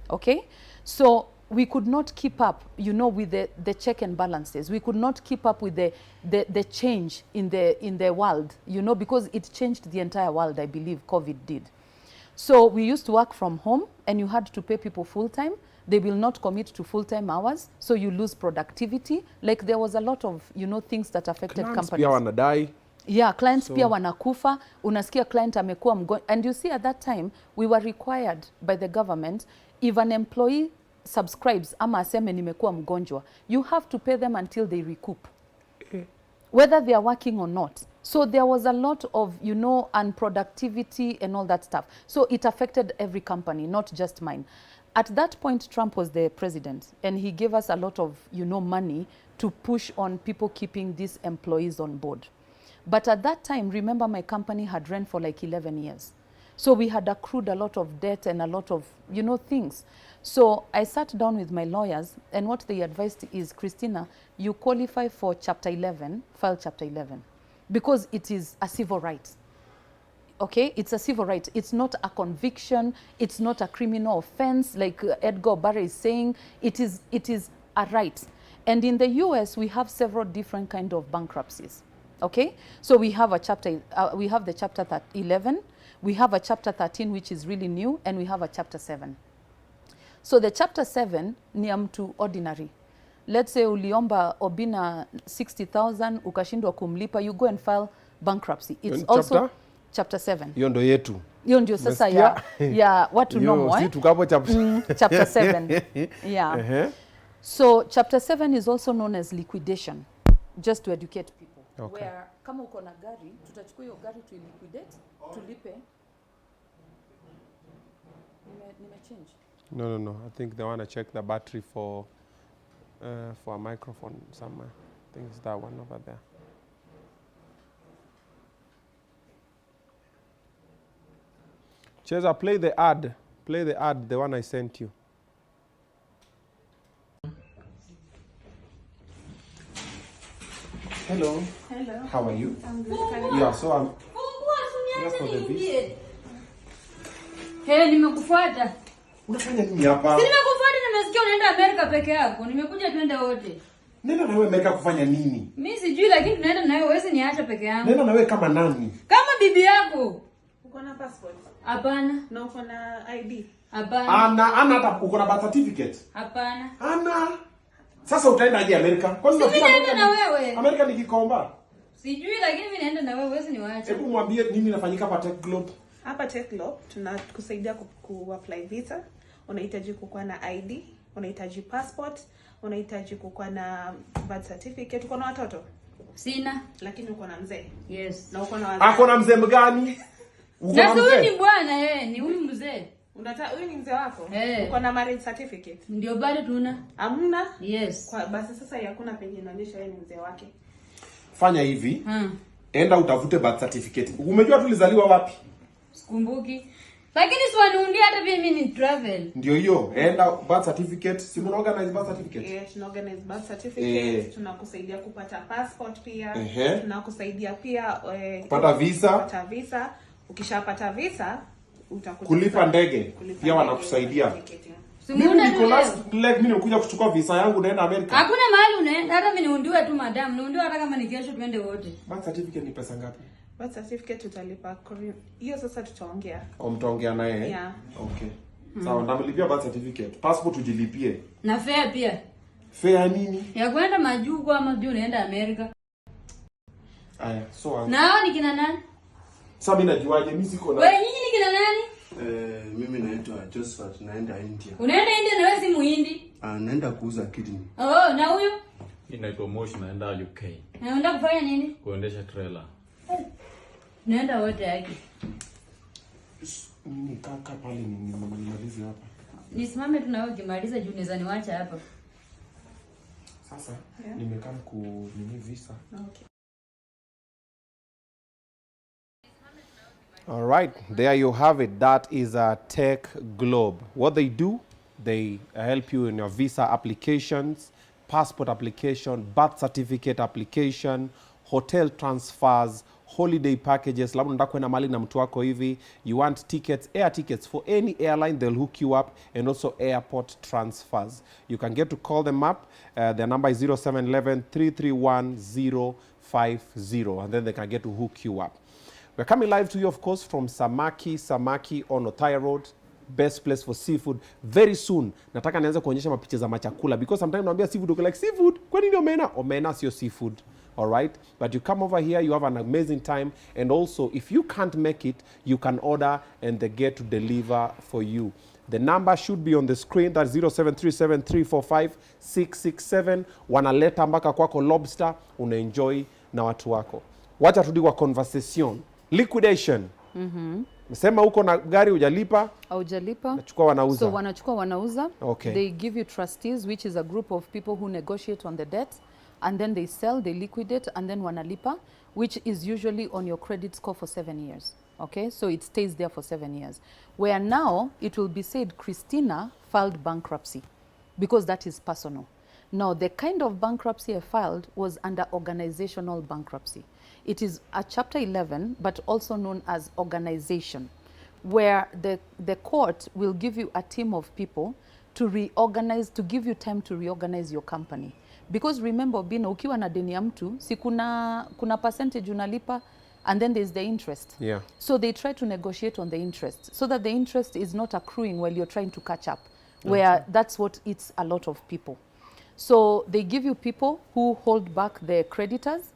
Okay? So we could not keep up, you know, with the check and balances. We could not keep up with the change in the world, you know, because it changed the entire world, I believe COVID did. So we used to work from home, and you had to pay people full-time. They will not commit to full-time hours, so you lose productivity. Like there was a lot of, you know, things that affected clients companies. Pia wanadai. Yeah, clients pia wanakufa. Unasikia client amekuwa mgonjwa. And you see at that time, we were required by the government, if an employee subscribes ama aseme nimekuwa mgonjwa, you have to pay them until they recoup. Whether they are working or not. So there was a lot of, you know, unproductivity and all that stuff. So it affected every company, not just mine. At that point, Trump was the president, and he gave us a lot of, you know, money to push on people keeping these employees on board. But at that time, remember, my company had run for like 11 years. So we had accrued a lot of debt and a lot of, you know, things. So I sat down with my lawyers, and what they advised is, Christina, you qualify for Chapter 11, file Chapter 11, because it is a civil right. Okay, it's a civil right. It's not a conviction. It's not a criminal offense, like Edgar Obinna is saying. It is a right. And in the US, we have several different kind of bankruptcies. Okay, so we have a chapter. We have the Chapter 11. We have a Chapter 13, which is really new, and we have a Chapter 7. So the Chapter 7 ni ya mtu ordinary. Let's say uliomba Obinna 60,000, ukashindwa kumlipa, you go and file bankruptcy. It's also Chapter 7. Hiyo ndo yetu. Hiyo ndio sasa ya watu normal. Si tukapo Chapter 7. Yeah. So Chapter 7 is also known as liquidation, just to educate people. Okay. Where kama uko na gari, tutachukua hiyo gari to liquidate, tulipe. Nime change. No. I think they want to check the battery for a microphone somewhere. I think it's that one over there. Cheza, play the ad. Play the ad, the one I sent you. Hello. Hello. How are you? I'm good. Yeah, so I'm here for the video. Hey, nimekufuata. Unafanya nini hapa? Si nimekufuata, nimesikia unaenda Amerika peke yako. Nimekuja twende wote. Nenda na wewe Amerika kufanya nini? Mimi sijui, lakini tunaenda na wewe, wewe niacha peke yangu. Nenda na wewe kama nani? Kama bibi yako. Uko na passport? Hapana. Na uko na ID? Hapana. Ana hata uko na birth certificate? Hapana. Ana. Sasa utaenda aje Amerika? Kwani unafika Amerika na wewe? Amerika ni Kikomba. Sijui, lakini mimi naenda na wewe, wewe niacha. Hebu mwambie nini inafanyika hapa Tech Globe? Hapa Tech Globe tunakusaidia ku-apply visa. Unahitaji kukuwa na ID, unahitaji passport, unahitaji kukuwa na birth certificate. Uko na watoto? Sina. Lakini uko na mzee? Yes. Na uko na wazazi? Ako na mzee mgani? Na huyu ni bwana ni huyu mzee. Huyu ni mzee wako? Hey. Uko na marriage certificate? Ndio bado tuna. Hamna? Yes. Kwa basi sasa hakuna penye inaonyesha yeye ni mzee wake. Fanya hivi. Enda utafute birth certificate. Umejua tulizaliwa wapi? Sikumbuki. Lakini si wanuundia hata mimi ni travel. Ndio hiyo. Enda birth certificate. Si mna organize birth certificate? Tuna organize birth certificate, tunakusaidia kupata passport pia. Tunakusaidia pia kupata visa. Kupata visa. Ukishapata visa utakuta kulipa ndege. Pia wanakusaidia. Mimi niko last leg, mimi nikuja kuchukua visa yangu naenda Amerika. Hakuna mahali unaenda, hata mimi niundiwe tu madam. Niundiwe hata kama ni kesho tuende wote. Birth certificate ni pesa ngapi? Birth certificate utalipa hiyo sasa tutaongea. Mtaongea naye? Yeah. Okay. Sawa, ndamlipia birth certificate. Passport ujilipie. Na fare pia. Fare nini? Ya kwenda Majuku ama juu unaenda Amerika. Aya, so na hao ni kina nani? Sasa mimi najuaje? Mimi siko na. Wewe nyinyi ni kina nani? Mimi naitwa Josephat, naenda India. Unaenda India na wewe si Muhindi? Naenda kuuza kidney. Oh, na huyo? Inaitwa Moshi, naenda UK. Naenda kufanya nini? Kuendesha trailer. Naenda wote yake. Mimi kaka pale nimalize hapa. Nisimame tu na wewe ukimaliza juu unaweza niacha hapa. Sasa nimekaa nini visa. Okay. All right, there you have it. That is a Tech Globe. What they do, they help you in your visa applications, passport application, birth certificate application, hotel transfers, holiday packages. Labda unataka kwenda mahali na mtu wako hivi, you want tickets, air tickets for any airline, they'll hook you up, and also airport transfers. You can get to call them up. Their number is 0711-331-050, and then they can get to hook you up. We're coming live to you, of course, from Samaki on Othaya Road. Best place for seafood. Very soon, nataka nianze kuonyesha mapicha za machakula, because sometimes naambia seafood, uko like seafood, kwa nini omena? Omena sio seafood. All right, but you come over here, you have an amazing time, and also if you can't make it, you can order and they get to deliver for you. The number should be on the screen. That's 0737-345-667. Wanaleta mpaka kwako lobster, unaenjoy na watu wako. Wacha turudi kwa conversation. Liquidation. Msema huko na gari hujalipa? Hujalipa. Nachukua wanauza. So wanachukua wanauza. Okay. They give you trustees, which is a group of people who negotiate on the debt, and then they sell, they liquidate, and then wanalipa, which is usually on your credit score for 7 years. Okay, so it stays there for 7 years. Where now it will be said Christina filed bankruptcy, because that is personal. Now, the kind of bankruptcy I filed was under organizational bankruptcy. It is a Chapter 11, but also known as organization, where the court will give you a team of people to reorganize, to give you time to reorganize your company. Because remember, Obinna, ukiwa na deni ya mtu, si kuna percentage unalipa, and then there's the interest. Yeah. So they try to negotiate on the interest, so that the interest is not accruing while you're trying to catch up, where that's what eats a lot of people. So they give you people who hold back the creditors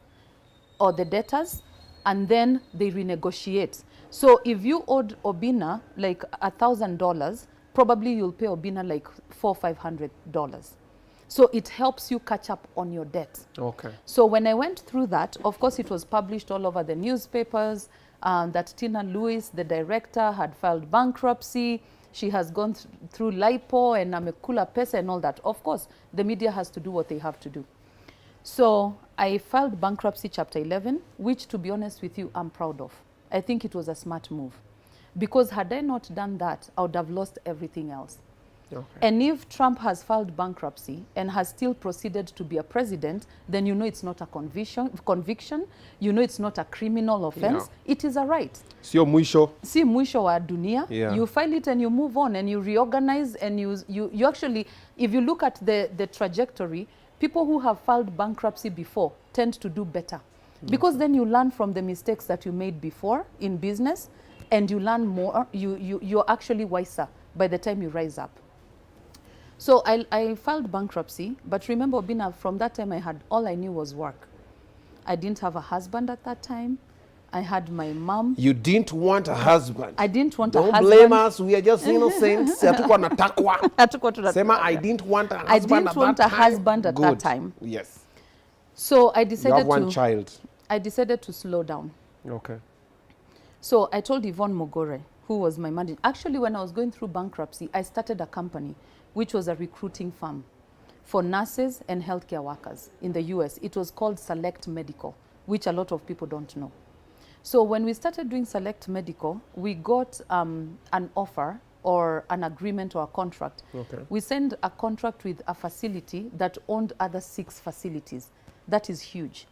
or the debtors, and then they renegotiate. So if you owed Obinna like $1,000, probably you'll pay Obinna like $400 or $500. So it helps you catch up on your debt. Okay. So when I went through that, of course it was published all over the newspapers that Tina Lewis, the director, had filed bankruptcy. She has gone through LIPO and amekula pesa and all that. Of course, the media has to do what they have to do. So I filed bankruptcy Chapter 11, which, to be honest with you, I'm proud of. I think it was a smart move. Because had I not done that, I would have lost everything else. Okay. And if Trump has filed bankruptcy and has still proceeded to be a president, then you know it's not a conviction, you know it's not a criminal offense, it is a right. Sio mwisho. Si mwisho wa dunia. Yeah. You file it and you move on and you reorganize, and you actually, if you look at the trajectory, people who have filed bankruptcy before tend to do better. Because then you learn from the mistakes that you made before in business, and you learn more, you're actually wiser by the time you rise up. So I filed bankruptcy, but remember, Obinna, from that time all I knew was work. I didn't have a husband at that time. I had my mom. You didn't want a husband. I didn't want a husband. Don't blame us, we are just innocent. Hatukuwa natakwa. Sema I didn't want a husband I didn't want a husband at that time. Yes. So I decided you have one child. I decided to slow down. Okay. So I told Yvonne Mogore, who was my manager. Actually, when I was going through bankruptcy, I started a company, which was a recruiting firm for nurses and healthcare workers in the US. It was called Select Medical, which a lot of people don't know. So when we started doing Select Medical, we got an offer or an agreement or a contract. Okay. We signed a contract with a facility that owned other 6 facilities. That is huge.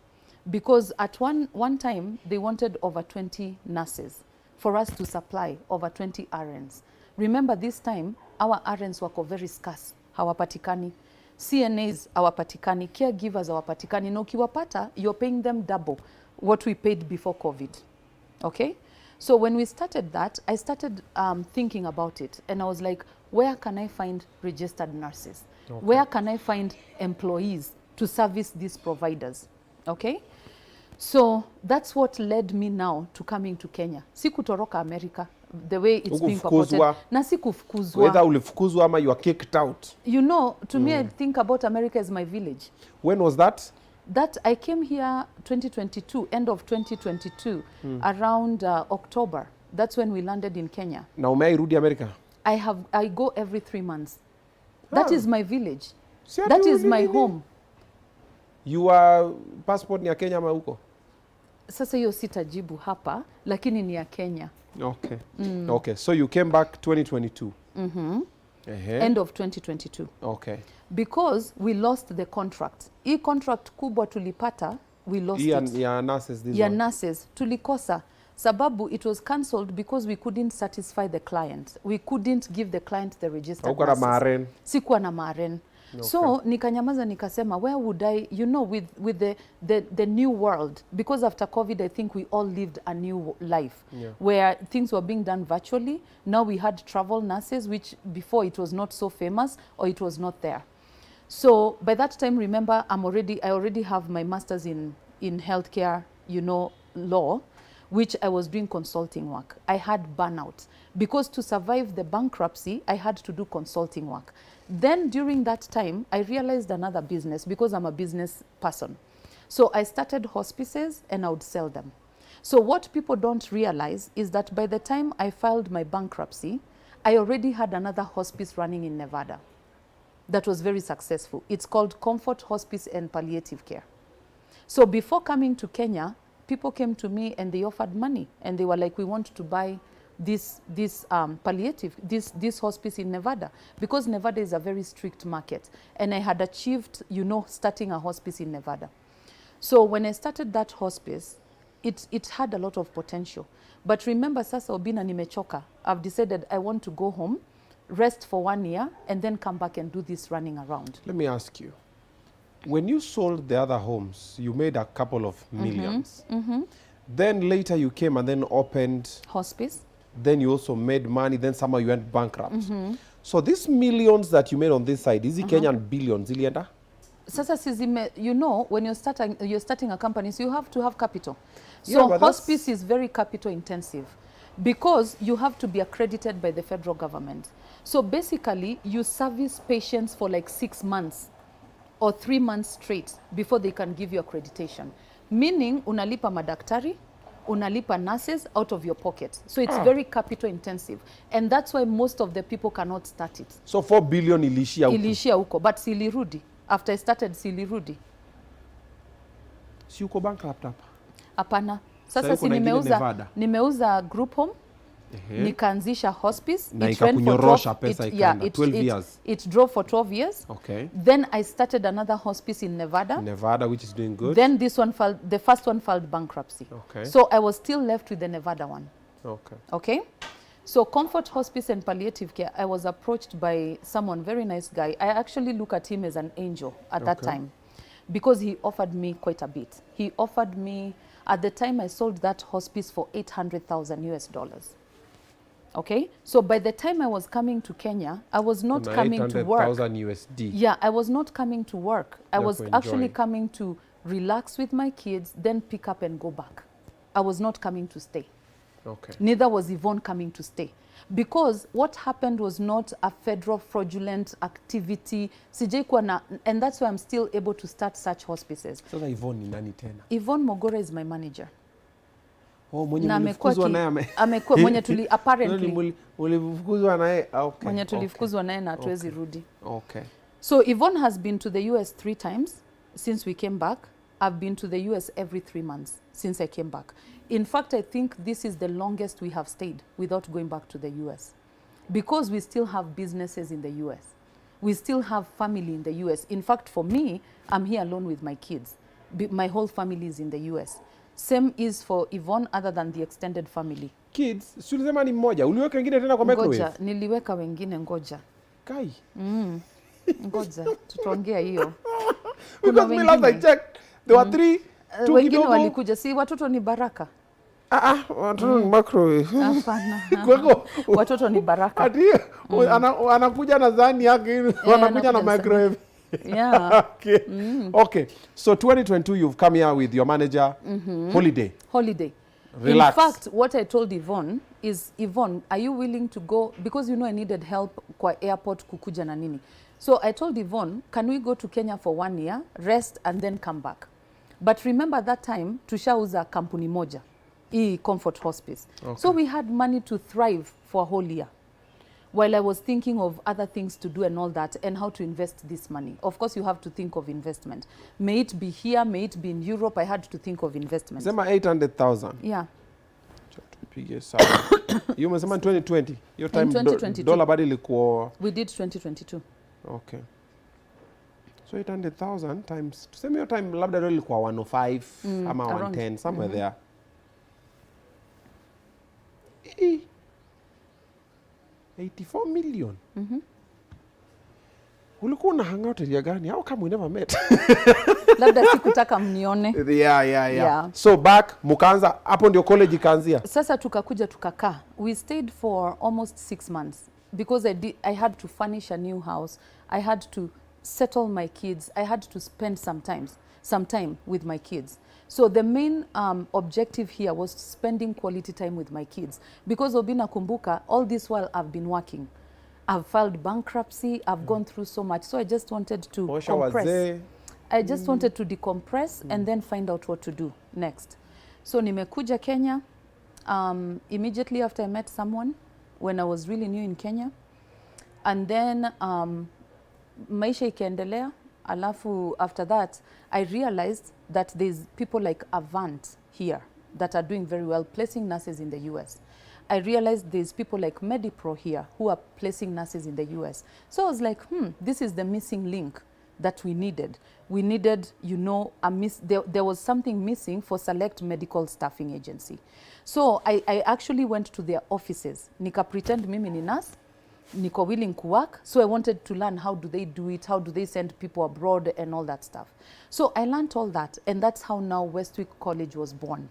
Because at one time, they wanted over 20 nurses for us to supply over 20 RNs. Remember this time, our RNs were very scarce, hawapatikani. CNAs hawapatikani, caregivers hawapatikani. Na ukiwapata, you're paying them double what we paid before COVID. Okay? So when we started that, I started thinking about it. And I was like, where can I find registered nurses? Okay. Where can I find employees to service these providers? Okay? So that's what led me now to coming to Kenya. Sikutoroka America, the way it's being purported. Na sikufukuzwa. Whether ulifukuzwa ama you are kicked out. You know, to me, I think about America as my village. When was that? That I came here 2022, end of 2022, around October. That's when we landed in Kenya. Na umeirudi America? I go every 3 months. That is my village. That is my home. Your passport ni ya Kenya ama huko? Sasa hiyo sitajibu hapa, lakini ni ya Kenya. Okay. Okay. So you came back 2022. End of 2022. Okay. Because we lost the contract. Hii contract kubwa tulipata, we lost it. Ya nurses this Ya one. nurses tulikosa. Sababu it was cancelled because we couldn't satisfy the client. We couldn't give the client the registered nurses. Maaren. Sikuwa na maaren. Okay. So nikanyamaza nikasema, where would I, you know, with the new world, because after COVID I think we all lived a new life, where things were being done virtually. Now we had travel nurses, which before it was not so famous or it was not there. So by that time, remember, I already have my master's in healthcare, you know, law, which I was doing consulting work. I had burnout because to survive the bankruptcy, I had to do consulting work. Then during that time, I realized another business because I'm a business person. So I started hospices and I would sell them. So what people don't realize is that by the time I filed my bankruptcy, I already had another hospice running in Nevada that was very successful. It's called Comfort Hospice and Palliative Care. So before coming to Kenya, people came to me and they offered money and they were like, we want to buy this hospice in Nevada, because Nevada is a very strict market, and I had achieved, you know, starting a hospice in Nevada. So when I started that hospice, it had a lot of potential. But remember, sasa Obinna nimechoka. I've decided I want to go home, rest for 1 year, and then come back and do this running around. Let me ask you, when you sold the other homes, you made a couple of millions. Then later you came and then opened hospice. Then you also made money, then somehow you went bankrupt. So these millions that you made on this side, is it Kenyan billions, Ilienda? Sasa sizime, you know, when you're starting a company, so you have to have capital. So yeah, hospice is very capital intensive because you have to be accredited by the federal government. So basically, you service patients for like 6 months or 3 months straight before they can give you accreditation. Meaning, unalipa madaktari, unalipa nurses out of your pocket. So it's very capital intensive. And that's why most of the people cannot start it. So 4 billion ilishia huko. Ilishia huko, but silirudi. After I started, silirudi. Si uko bankrupt hapa? Hapana. Sasa si nimeuza group home, nikaanzisha hospice. Na ikakunyorosha pesa ikaenda 12 years. It drove for 12 years. Okay. Then I started another hospice in Nevada. Nevada, which is doing good. Then this one the first one filed bankruptcy. Okay. So I was still left with the Nevada one. Okay. Okay. So Comfort Hospice and Palliative Care, I was approached by someone, very nice guy. I actually look at him as an angel at that time because he offered me quite a bit. He offered me, at the time I sold that hospice for $800,000 US. Okay, so by the time I was coming to Kenya, I was not coming to work. 800,000 USD. Yeah, I was not coming to work. I was actually coming to relax with my kids, then pick up and go back. I was not coming to stay. Okay. Neither was Yvonne coming to stay. Because what happened was not a federal fraudulent activity. And that's why I'm still able to start such hospices. So Yvonne ni nani tena? Yvonne Mogora is my manager. Oh, mwenye mlifukuzwa naye amekuwa mwenye tuli apparently mlifukuzwa naye. Okay. Mwenye tulifukuzwa naye na hatuwezi rudi. Okay. So Yvonne has been to the US 3 times since we came back. I've been to the US every 3 months since I came back. In fact, I think this is the longest we have stayed without going back to the US. Because we still have businesses in the US. We still have family in the US. In fact, for me, I'm here alone with my kids. My whole family is in the US. Same is for Yvonne, other than the extended family. Kids, si ulisema ni mmoja. Uliweka wengine tena kwa microwave? Ngoja, niliweka wengine ngoja. Kai. Ngoja, tutaongea hiyo. Because me last I checked, there were 3, 2 wengine kidogo. walikuja, si watoto ni baraka. Watoto ni microwave. Hapana. Kwako. Watoto ni baraka. Ati anakuja na zani yake, wanakuja na microwave. Yeah. Okay. Okay. So 2022 you've come here with your manager. Holiday. Relax. In fact, what I told Yvonne is, Yvonne, are you willing to go? Because you know I needed help kwa airport kukuja na nini. So I told Yvonne, can we go to Kenya for 1 year, rest and then come back? But remember that time, tushauza kampuni moja, Comfort Hospice. Okay. So we had money to thrive for a whole year. While I was thinking of other things to do and all that, and how to invest this money. Of course, you have to think of investment. May it be here, may it be in Europe, I had to think of investment. Sema 800,000. Yeah. Tupige sawa. You umesema 2020. Your time 2022. Dollar badi ilikuwa. We did 2022. Okay. So 800,000 times, tuseme your time labda dollar ilikuwa 105 ama 110, somewhere there. 84 million. Ulikuwa na hangout area gani? How come we never met? Labda sikutaka mnione. Yeah. So back, mukaanza, hapo ndio college ikaanzia? Sasa tukakuja tukakaa. We stayed for almost 6 months because I had to furnish a new house. I had to settle my kids. I had to spend some time with my kids. So the main objective here was spending quality time with my kids. Because Obinna, kumbuka, all this while I've been working. I've filed bankruptcy. I've gone through so much. So I just wanted to compress. I just wanted to decompress and then find out what to do next. So nimekuja Kenya immediately after I met someone when I was really new in Kenya. And then maisha ikaendelea. Alafu after that, I realized that there's people like Avant here that are doing very well, placing nurses in the US. I realized there's people like MediPro here who are placing nurses in the US. So I was like, this is the missing link that we needed. We needed, you know, there was something missing for Select Medical Staffing Agency. So I actually went to their offices. Nika pretend mimi ni nurse, niko willing to work. So I wanted to learn how do they do it, how do they send people abroad and all that stuff. So I learned all that, and that's how now Westwick College was born.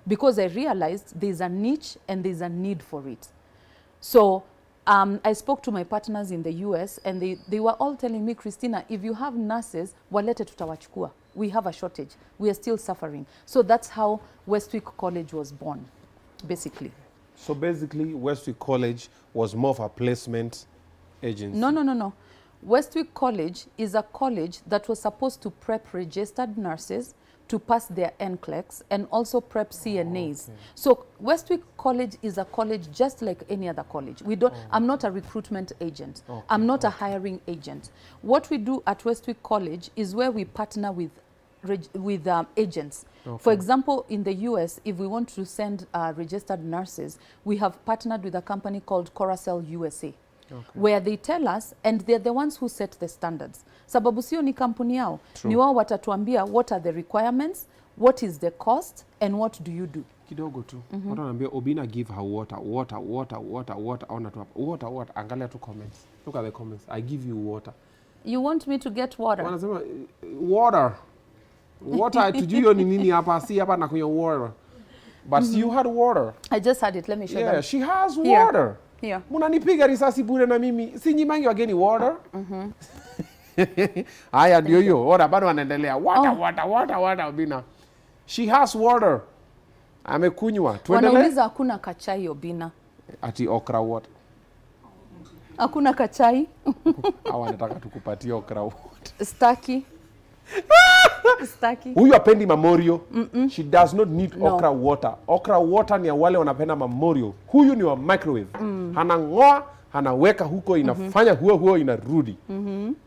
Because I realized there's a niche and there's a need for it. So I spoke to my partners in the US, and they were all telling me, Christina, if you have nurses, walete tutawachukua. We have a shortage. We are still suffering. So that's how Westwick College was born, basically. So basically, Westwick College was more of a placement agency? No. Westwick College is a college that was supposed to prep registered nurses to pass their NCLEX and also prep CNAs. Okay. So Westwick College is a college just like any other college. We don't. I'm not a recruitment agent. Okay. I'm not a hiring agent. What we do at Westwick College is where we partner with agents. Okay. For example, in the US, if we want to send registered nurses, we have partnered with a company called Coracel USA. Okay. Where they tell us, and they're the ones who set the standards. Sababu sio ni kampuni yao. Ni wao watatuambia what are the requirements, what is the cost, and what do you do. Kidogo tu. Watu wanaambia Obinna give her water. Ona tu water. Angalia tu comments. Look at the comments. I give you water. You want me to get water? Wanasema water. Water tujui ni nini hapa, si hapa na kunywa water. But you had water. I just had it. Let me show them. Yeah, she has water. Here. Munanipiga risasi bure na mimi. Si nyimangi wageni water. Haya ndio hiyo. Water bado wanaendelea. Water Obinna. She has water. Amekunywa. Tuendelee. Wanauliza hakuna kachai Obinna. Ati okra water. Hakuna kachai. Hawa wanataka tukupatie okra water. Staki. Huyu apendi memorial. She does not need okra water. Okra water ni ya wale wanapenda memorial. Huyu ni wa microwave. Anangoa, anaweka huko, inafanya huo inarudi.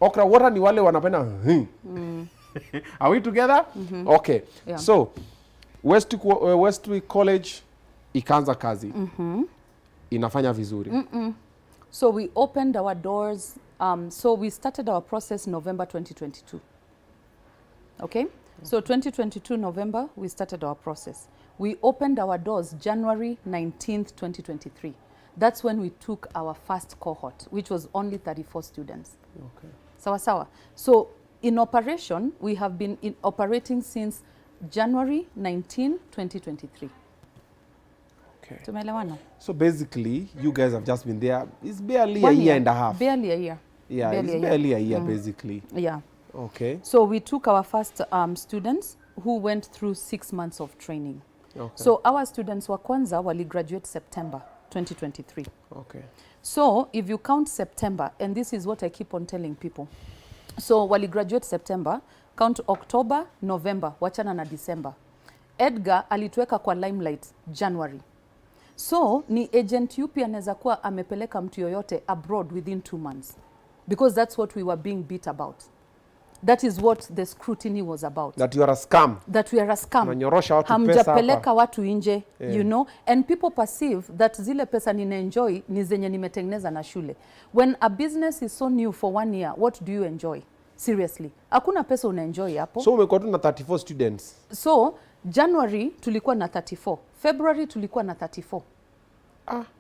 Okra water ni wale wanapenda Are we together? Okay. Yeah. So, Westwick College ikaanza kazi. Inafanya vizuri. So we opened our doors. So we started our process November 2022. Okay? So 2022 November, we started our process. We opened our doors January 19th, 2023. That's when we took our first cohort, which was only 34 students. Okay. Sawa sawa. So in operation, we have been operating since January 19, 2023. Okay. Tumeelewana? So basically, you guys have just been there. It's barely a year and a half. Barely a year. Yeah, barely it's barely a year, basically. Yeah. Okay. So we took our first students who went through 6 months of training. Okay. So our students wa kwanza wali graduate September 2023. Okay. So if you count September, and this is what I keep on telling people. So wali graduate September, count October, November, wachana na December. Edgar alituweka kwa limelight January. So ni agent yupi anaweza kuwa amepeleka mtu yoyote abroad within 2 months. Because that's what we were being beat about. That is what the scrutiny was about. That you are a scam. That we are a scam. Nanyorosha watu pesa Hamjapeleka watu nje, you know. And people perceive that zile pesa nina enjoy ni zenye nimetengeneza na shule. When a business is so new for 1 year, what do you enjoy? Seriously. Hakuna pesa una enjoy hapo. So umekuwa tu na 34 students. So January tulikuwa na 34. February tulikuwa na 34.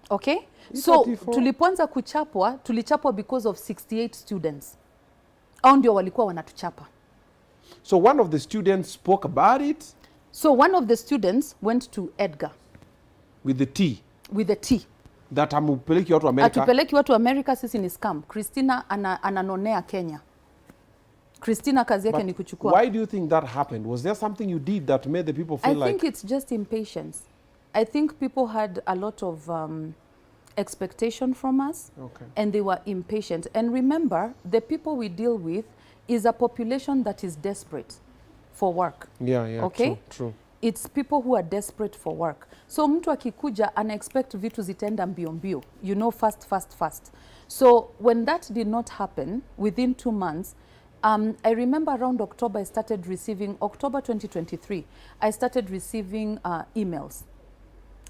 Okay? So 34. tulipoanza kuchapwa, tulichapwa because of 68 students. Hao ndio walikuwa wanatuchapa. So one of the students spoke about it. So one of the students went to Edgar. With the T. With the T. That amupeleki watu America. Atupeleki watu America, sisi ni scam. Christina ananonea Kenya. Christina kazi yake ni kuchukua. Why do you think that happened? Was there something you did that made the people feel like... I think it's just impatience. I think people had a lot of expectation from us, and they were impatient. And remember, the people we deal with is a population that is desperate for work. Yeah, okay? True. It's people who are desperate for work. So mtu akikuja ana expect vitu zitaenda mbio mbio, you know, fast. So when that did not happen within 2 months, I remember around October I started receiving, October 2023, I started receiving emails.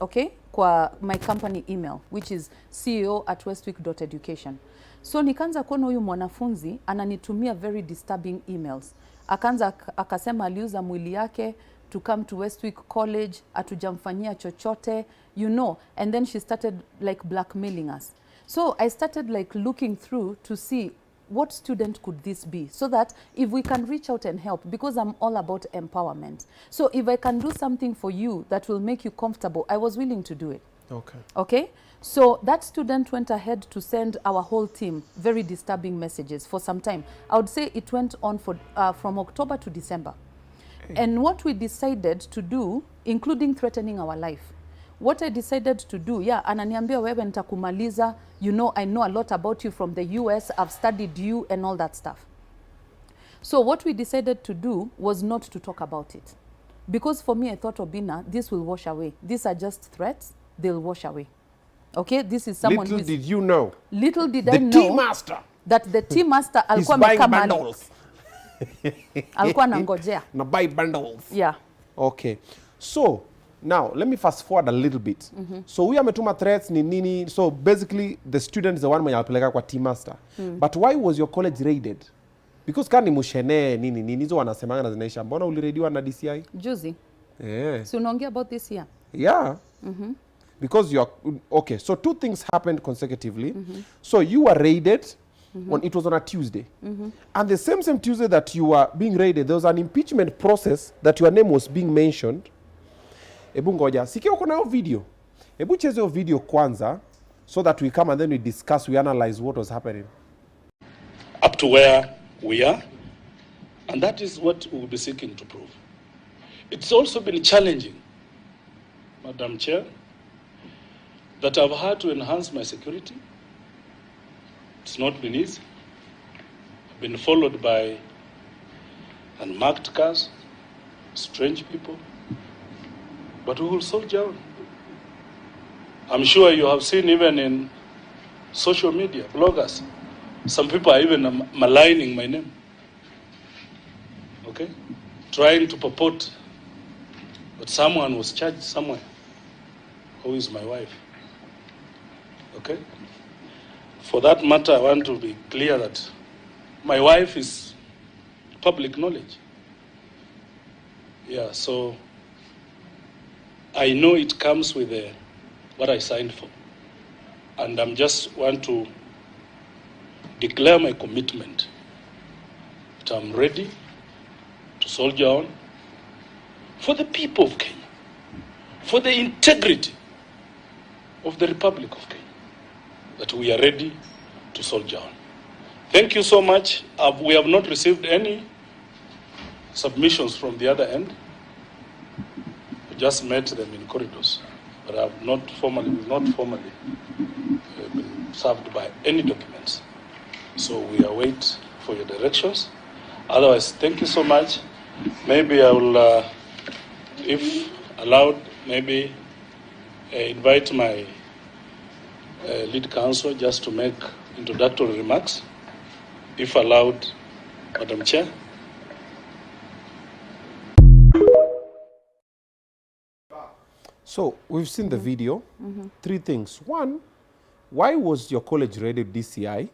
Okay, kwa my company email, which is ceo@westwick.education. So nikaanza kuona huyu mwanafunzi ananitumia very disturbing emails. Akaanza akasema aliuza mwili yake to come to Westwick College, atujamfanyia chochote, you know, and then she started like blackmailing us. So I started like looking through to see what student could this be, so that if we can reach out and help, because I'm all about empowerment. So if I can do something for you that will make you comfortable, I was willing to do it. Okay. So that student went ahead to send our whole team very disturbing messages for some time. I would say it went on for from October to December. And what we decided to do, including threatening our life, what I decided to do, ananiambia wewe nitakumaliza, you know, I know a lot about you from the US, I've studied you and all that stuff. So what we decided to do was not to talk about it. Because for me, I thought, Obinna, this will wash away. These are just threats, they'll wash away. Okay, this is someone Little did you know. Little did I know. The tea master. That the tea master alikuwa buying bundles. Alikuwa nangojea. Na buy bundles. Yeah. Okay. So, now, let me fast forward a little bit. So, huyu ametuma threats ni nini. So, basically, the student is the one mwenye alipeleka kwa tea master. But why was your college raided? Because kani mushene nini hizo wanasemanga na zinaisha. Mbona uliraidiwa na DCI? Juzi. Yeah. So, unaongea about this year? Yeah. Because you are... Okay, so 2 things happened consecutively. So, you were raided. It was on a Tuesday. And the same Tuesday that you were being raided, there was an impeachment process that your name was being mentioned. Ebu ngoja, sikia uko na hiyo video. Ebu cheze hiyo video kwanza, so that we come and then we discuss, we analyze what was happening. Up to where we are, and that is what we will be seeking to prove. It's also been challenging, Madam Chair, that I've had to enhance my security. It's not been easy. I've been followed by unmarked cars, strange people, but we will soldier on. I'm sure you have seen even in social media, bloggers, some people are even maligning my name. okay, trying to purport that someone was charged somewhere, who is my wife, okay? For that matter, I want to be clear that my wife is public knowledge. Yeah, so I know it comes with what I signed for. And I'm just want to declare my commitment that I'm ready to soldier on for the people of Kenya, for the integrity of the Republic of Kenya, that we are ready to soldier on. Thank you so much. We have not received any submissions from the other end. We just met them in corridors, but I have not formally been served by any documents. So we await for your directions. Otherwise, thank you so much. Maybe I will, if allowed, maybe invite my lead counsel just to make introductory remarks, if allowed, Madam Chair. So we've seen the video. 3 things. 1, why was your college raided DCI?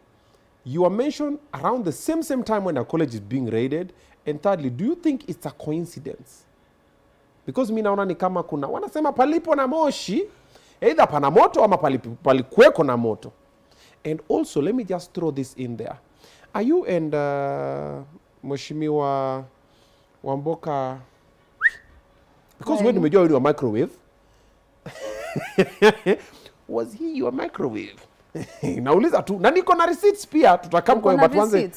You are mentioned around the same time when a college is being raided. And thirdly, do you think it's a coincidence? Because mi naona ni kama kuna wanasema palipo na moshi, either pana moto ama palikuweko na moto. And also, let me just throw this in there. Are you and Mheshimiwa Wamboka, because when umejua you were microwave, was he your microwave? Nauliza tu, na niko na receipts pia, tutakam kwa but tuanze,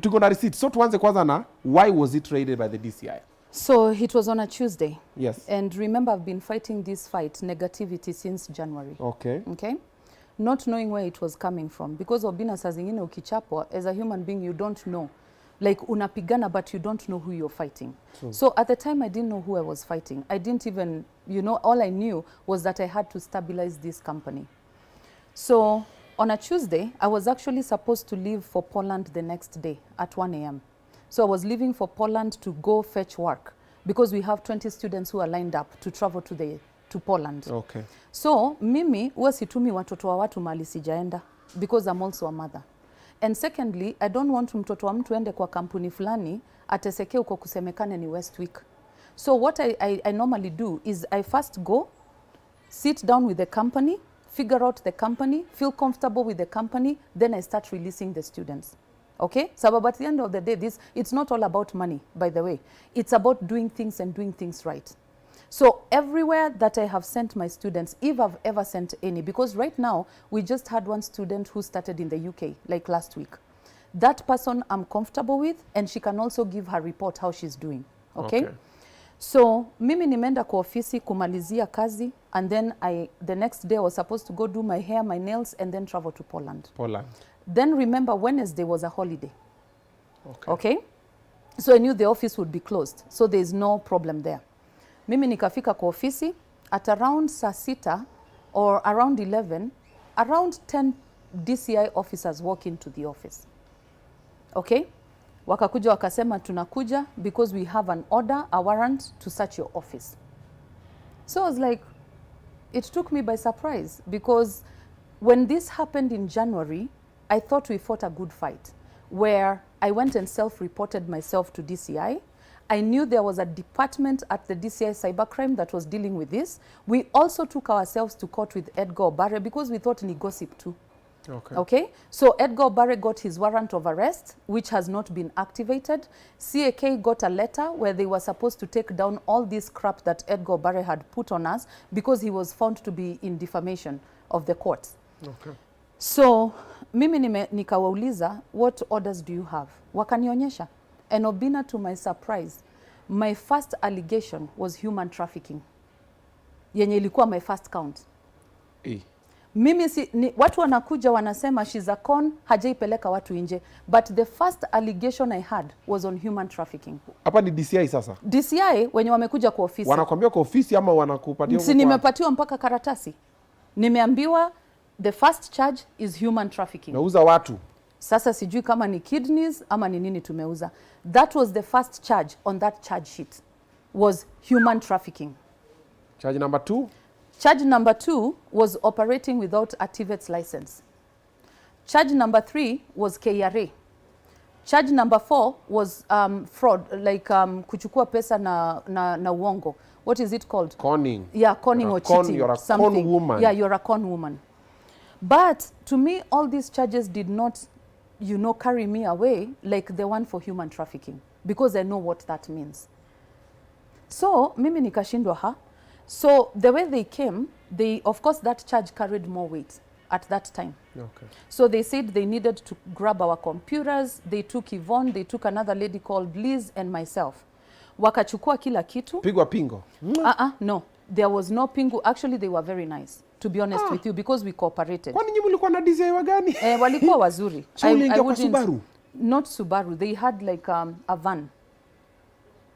tuko na receipts. So tuanze kwanza na, why was it raided by the DCI? So it was on a Tuesday. Yes. And remember, I've been fighting this fight, negativity, since January. Okay. Okay? Not knowing where it was coming from. Because Obinna saa zingine ukichapwa, as a human being, you don't know. Like unapigana, but you don't know who you're fighting. True. So at the time, I didn't know who I was fighting. I didn't even, all I knew was that I had to stabilize this company. So on a Tuesday, I was actually supposed to leave for Poland the next day at 1 a.m. So I was leaving for Poland to go fetch work because we have 20 students who are lined up to travel to Poland. Okay. So mimi huwa situmi watoto wa watu mali sijaenda because I'm also a mother. And secondly, I don't want mtoto wa mtu ende kwa kampuni fulani ateseke uko kusemekane ni West Week. So what I normally do is I first go, sit down with the company, figure out the company, feel comfortable with the company, then I start releasing the students. Okay? So at the end of the day, it's not all about money, by the way. It's about doing things and doing things right. So everywhere that I have sent my students, if I've ever sent any, because right now we just had one student who started in the UK, like last week. That person I'm comfortable with, and she can also give her report how she's doing. Okay? So mimi nimeenda kwa ofisi kumalizia kazi, and then the next day I was supposed to go do my hair, my nails, and then travel to Poland. Then remember, Wednesday was a holiday. Okay? So I knew the office would be closed, so there's no problem there. Mimi nikafika kwa ofisi at around saa 6 or around 11, around 10 DCI officers walk into the office. Okay? Wakakuja wakasema tunakuja because we have an order, a warrant to search your office. So I was like, it took me by surprise because when this happened in January, I thought we fought a good fight where I went and self-reported myself to DCI. I knew there was a department at the DCI cybercrime that was dealing with this. We also took ourselves to court with Edgar Obare because we thought ni gossip too. Okay? So Edgar Obare got his warrant of arrest, which has not been activated. CAK got a letter where they were supposed to take down all this crap that Edgar Obare had put on us because he was found to be in defamation of the court. So mimi nikawauliza, what orders do you have? Wakanionyesha. And Obinna, to my surprise, my first allegation was human trafficking. Yenye ilikuwa my first count. Mimi watu wanakuja wanasema she's a con, hajaipeleka watu nje. But the first allegation I had was on human trafficking. Hapa ni DCI sasa? DCI wenye wamekuja kwa ofisi. Wanakuambia kwa ofisi ama wanakupatia? Si nimepatiwa mpaka karatasi. Nimeambiwa the first charge is human trafficking. Nauza watu. Sasa sijui kama ni kidneys ama ni nini tumeuza. That was the first charge on that charge sheet, was human trafficking. Charge number 2? Charge number 2 was operating without a TVET's license. Charge number 3 was KRA. Charge number 4 was fraud, like kuchukua pesa na uongo. What is it called? Conning. Yeah, conning or cheating. You're a something. con woman. Yeah, you're a con woman. But to me, all these charges did not, you know, carry me away like the one for human trafficking, because I know what that means. So, mimi nikashindwa ha. So, the way they came, of course, that charge carried more weight at that time. Okay. So they said they needed to grab our computers. They took Yvonne, they took another lady called Liz and myself. Wakachukua kila kitu. Pigwa pingo? No. There was no pingu. Actually, they were very nice, to be honest with you, because we cooperated. Kwani nyinyi mlikuwa na DCI gani? Walikuwa wazuri. So uliingia kwa Subaru? Not Subaru. They had like a van.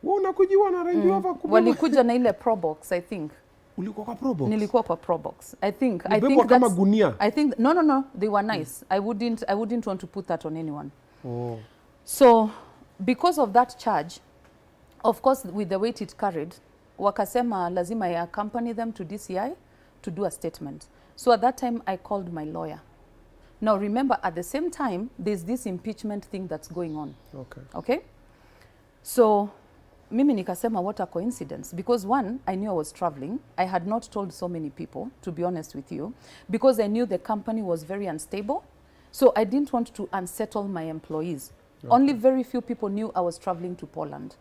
Wewe unakujiwa na Range Rover kubwa? Walikuja na ile Probox, I think. Ulikuwa kwa Probox? Nilikuwa kwa Probox. I think kama gunia? I think no, they were nice. I wouldn't want to put that on anyone. Oh. So because of that charge, of course with the weight it carried, wakasema lazima I accompany them to DCI to do a statement. So at that time I called my lawyer. Now remember, at the same time there's this impeachment thing that's going on. Okay? So mimi nikasema, what a coincidence, because one, I knew I was traveling. I had not told so many people, to be honest with you, because I knew the company was very unstable. So I didn't want to unsettle my employees. Only very few people knew I was traveling to Poland,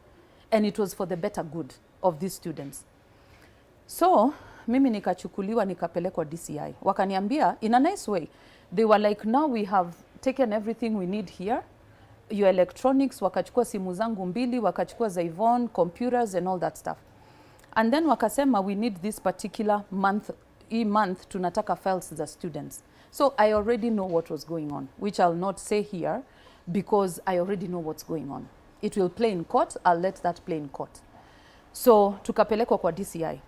and it was for the better good of these students. So mimi nikachukuliwa nikapelekwa DCI. Wakaniambia in a nice way. They were like, now we have taken everything we need here. Your electronics, wakachukua simu zangu 2, wakachukua za Yvonne, computers and all that stuff. And then wakasema, we need this particular month, month tunataka files za students. So I already know what was going on, which I'll not say here because I already know what's going on. It will play in court, I'll let that play in court. So tukapelekwa kwa DCI.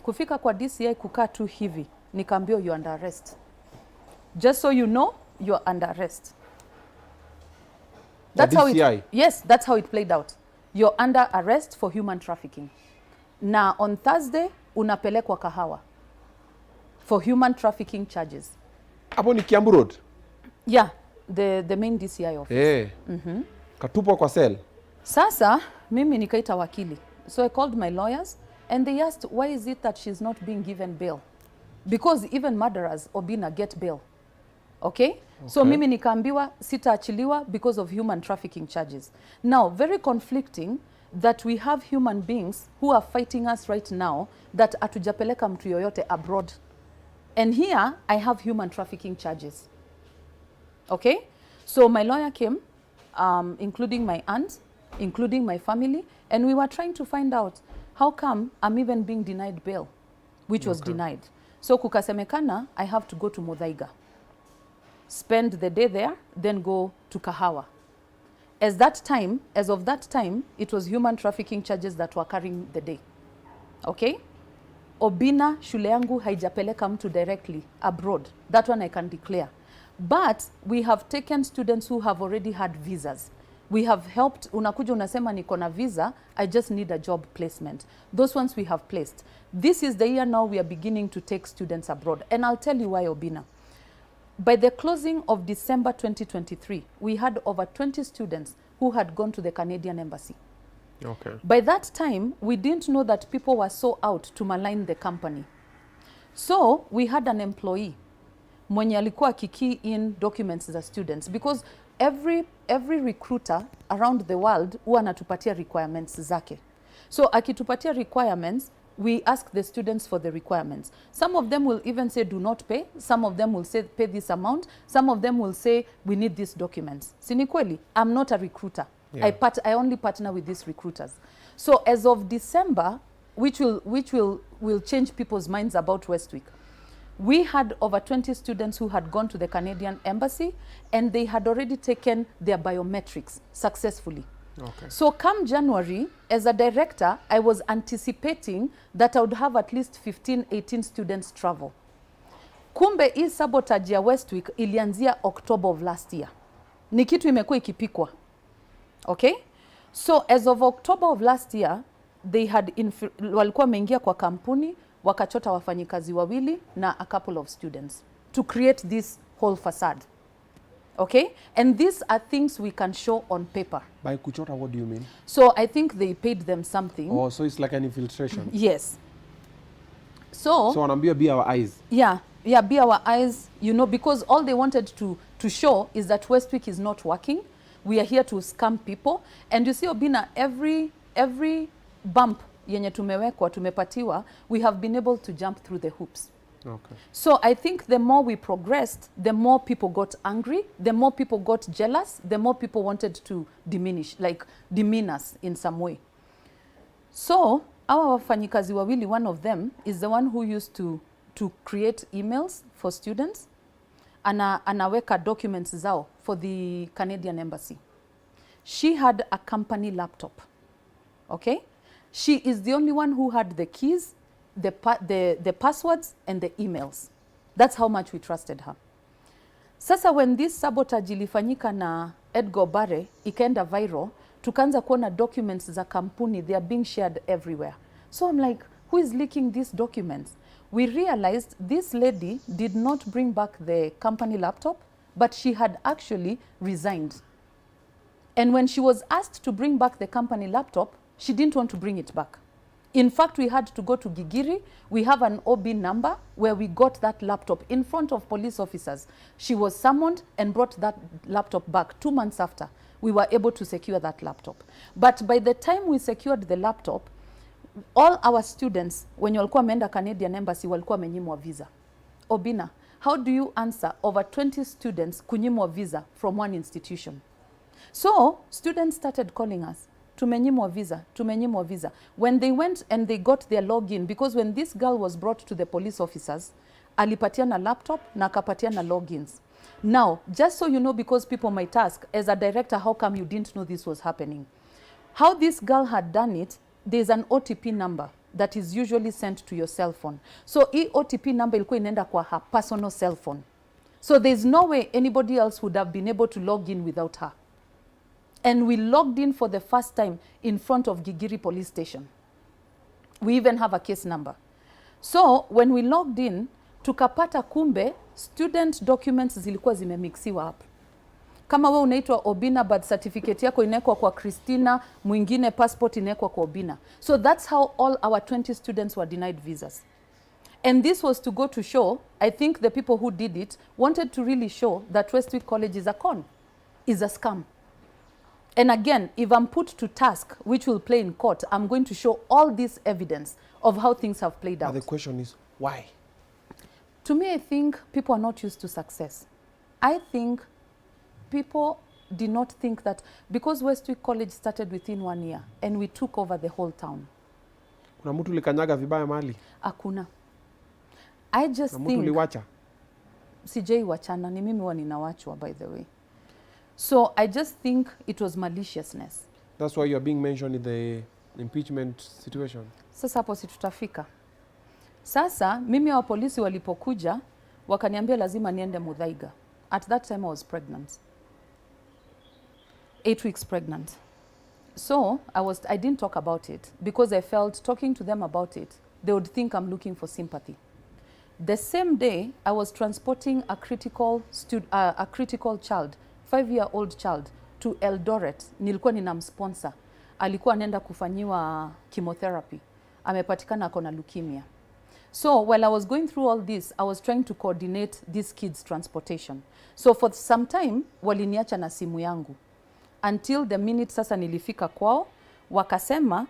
Kufika kwa DCI kukaa tu hivi, nikaambiwa you're under arrest. Just so you know, you're under arrest. That's how it, yes, that's how it played out. You're under arrest for human trafficking. Na on Thursday, unapelekwa Kahawa for human trafficking charges. Hapo ni Kiambu Road? Yeah, the main DCI office. Katupwa kwa cell. Sasa, mimi nikaita wakili. So I called my lawyers and they asked, why is it that she's not being given bail? Because even murderers, Obinna, get bail. Okay? So mimi nikaambiwa sitaachiliwa because of human trafficking charges. Now, very conflicting that we have human beings who are fighting us right now that atujapeleka mtu yoyote abroad. And here, I have human trafficking charges. Okay? So my lawyer came, including my aunt, including my family, and we were trying to find out how come I'm even being denied bail, which was denied. So kukasemekana, I have to go to Muthaiga, spend the day there, then go to Kahawa. As of that time, it was human trafficking charges that were carrying the day. Okay? Obinna, shule yangu haijapeleka mtu directly abroad. That one I can declare. But we have taken students who have already had visas. We have helped, unakuja unasema niko na visa, I just need a job placement. Those ones we have placed. This is the year now we are beginning to take students abroad. And I'll tell you why, Obinna. By the closing of December 2023, we had over 20 students who had gone to the Canadian embassy. Okay. By that time, we didn't know that people were so out to malign the company. So we had an employee mwenye alikuwa kikey in documents za students, because every recruiter around the world huwa anatupatia requirements zake. So akitupatia requirements, we ask the students for the requirements. Some of them will even say do not pay. Some of them will say pay this amount. Some of them will say we need these documents. Sini kweli, I'm not a recruiter. Yeah. I only partner with these recruiters. So as of December, which will change people's minds about Westwick, we had over 20 students who had gone to the Canadian embassy and they had already taken their biometrics successfully. Okay. So come January, as a director, I was anticipating that I would have at least 15, 18 students travel. Kumbe hii sabotage ya Westwick ilianzia October of last year. Ni kitu imekuwa ikipikwa. Okay? So as of October of last year, they had walikuwa wameingia kwa kampuni wakachota wafanyikazi wawili na a couple of students to create this whole facade. Okay? And these are things we can show on paper. By kuchota, what do you mean? So I think they paid them something. Oh, so it's like an infiltration. Yes. So wanaambia be our eyes. Yeah, be our eyes, you know, because all they wanted to show is that Westwick is not working. We are here to scam people. And you see, Obinna, every bump yenye tumewekwa, tumepatiwa, we have been able to jump through the hoops. Okay. So I think the more we progressed, the more people got angry, the more people got jealous, the more people wanted to demean us in some way. So our wafanyikazi wawili, one of them is the one who used to create emails for students. Anaweka documents zao for the Canadian embassy. She had a company laptop. Okay? She is the only one who had the keys, the passwords and the emails. That's how much we trusted her. Sasa when this sabotage ilifanyika na Edgar Bare ikaenda viral, tukaanza kuona documents za kampuni, they are being shared everywhere. So I'm like, who is leaking these documents? We realized this lady did not bring back the company laptop, but she had actually resigned. And when she was asked to bring back the company laptop, she didn't want to bring it back. In fact, we had to go to Gigiri. We have an OB number where we got that laptop in front of police officers. She was summoned and brought that laptop back 2 months after. We were able to secure that laptop. But by the time we secured the laptop, all our students, when walikuwa wameenda Canadian embassy, walikuwa wamenyimwa visa. Obinna, how do you answer over 20 students kunyimwa visa from one institution? So students started calling us. Tumenyimwa visa, tumenyimwa visa. When they went and they got their login, because when this girl was brought to the police officers, alipatiana laptop na akapatiana logins. Now, just so you know, because people might ask, as a director, how come you didn't know this was happening? How this girl had done it, there's an OTP number that is usually sent to your cell phone. So hii OTP number ilikuwa inaenda kwa her personal cell phone. So there's no way anybody else would have been able to log in without her. And we logged in for the first time in front of Gigiri police station. We even have a case number. So when we logged in, tukapata kumbe student documents zilikuwa zimemixiwa hapo. Kama wewe unaitwa Obinna, birth certificate yako inawekwa kwa Christina, mwingine passport inawekwa kwa Obinna. So that's how all our 20 students were denied visas. And this was to go to show, I think the people who did it wanted to really show that Westwick College is a con, is a scam. And again, if I'm put to task, which will play in court, I'm going to show all this evidence of how things have played out. But the question is, why? To me, I think people are not used to success. I think people did not think that because Westwick College started within 1 year and we took over the whole town. Kuna mtu likanyaga vibaya mali? Hakuna. I just think... think... liwacha? Sijai wachana, ni mimi huwa ninawachwa, by the way. So I just think it was maliciousness. That's why you're being mentioned in the impeachment situation. Sasa hapo si tutafika. Sasa mimi wa polisi walipokuja wakaniambia lazima niende Muthaiga. At that time I was pregnant. 8 weeks pregnant. So I didn't talk about it because I felt talking to them about it, they would think I'm looking for sympathy. The same day I was transporting a critical child, 5-year-old child, to Eldoret. Nilikuwa ninamsponsor. Alikuwa anaenda kufanyiwa chemotherapy. Amepatikana ako na leukemia. So while I was going through all this, I was trying to coordinate this kid's transportation. So for some time, waliniacha na simu yangu. Until the minute sasa nilifika kwao, wakasema,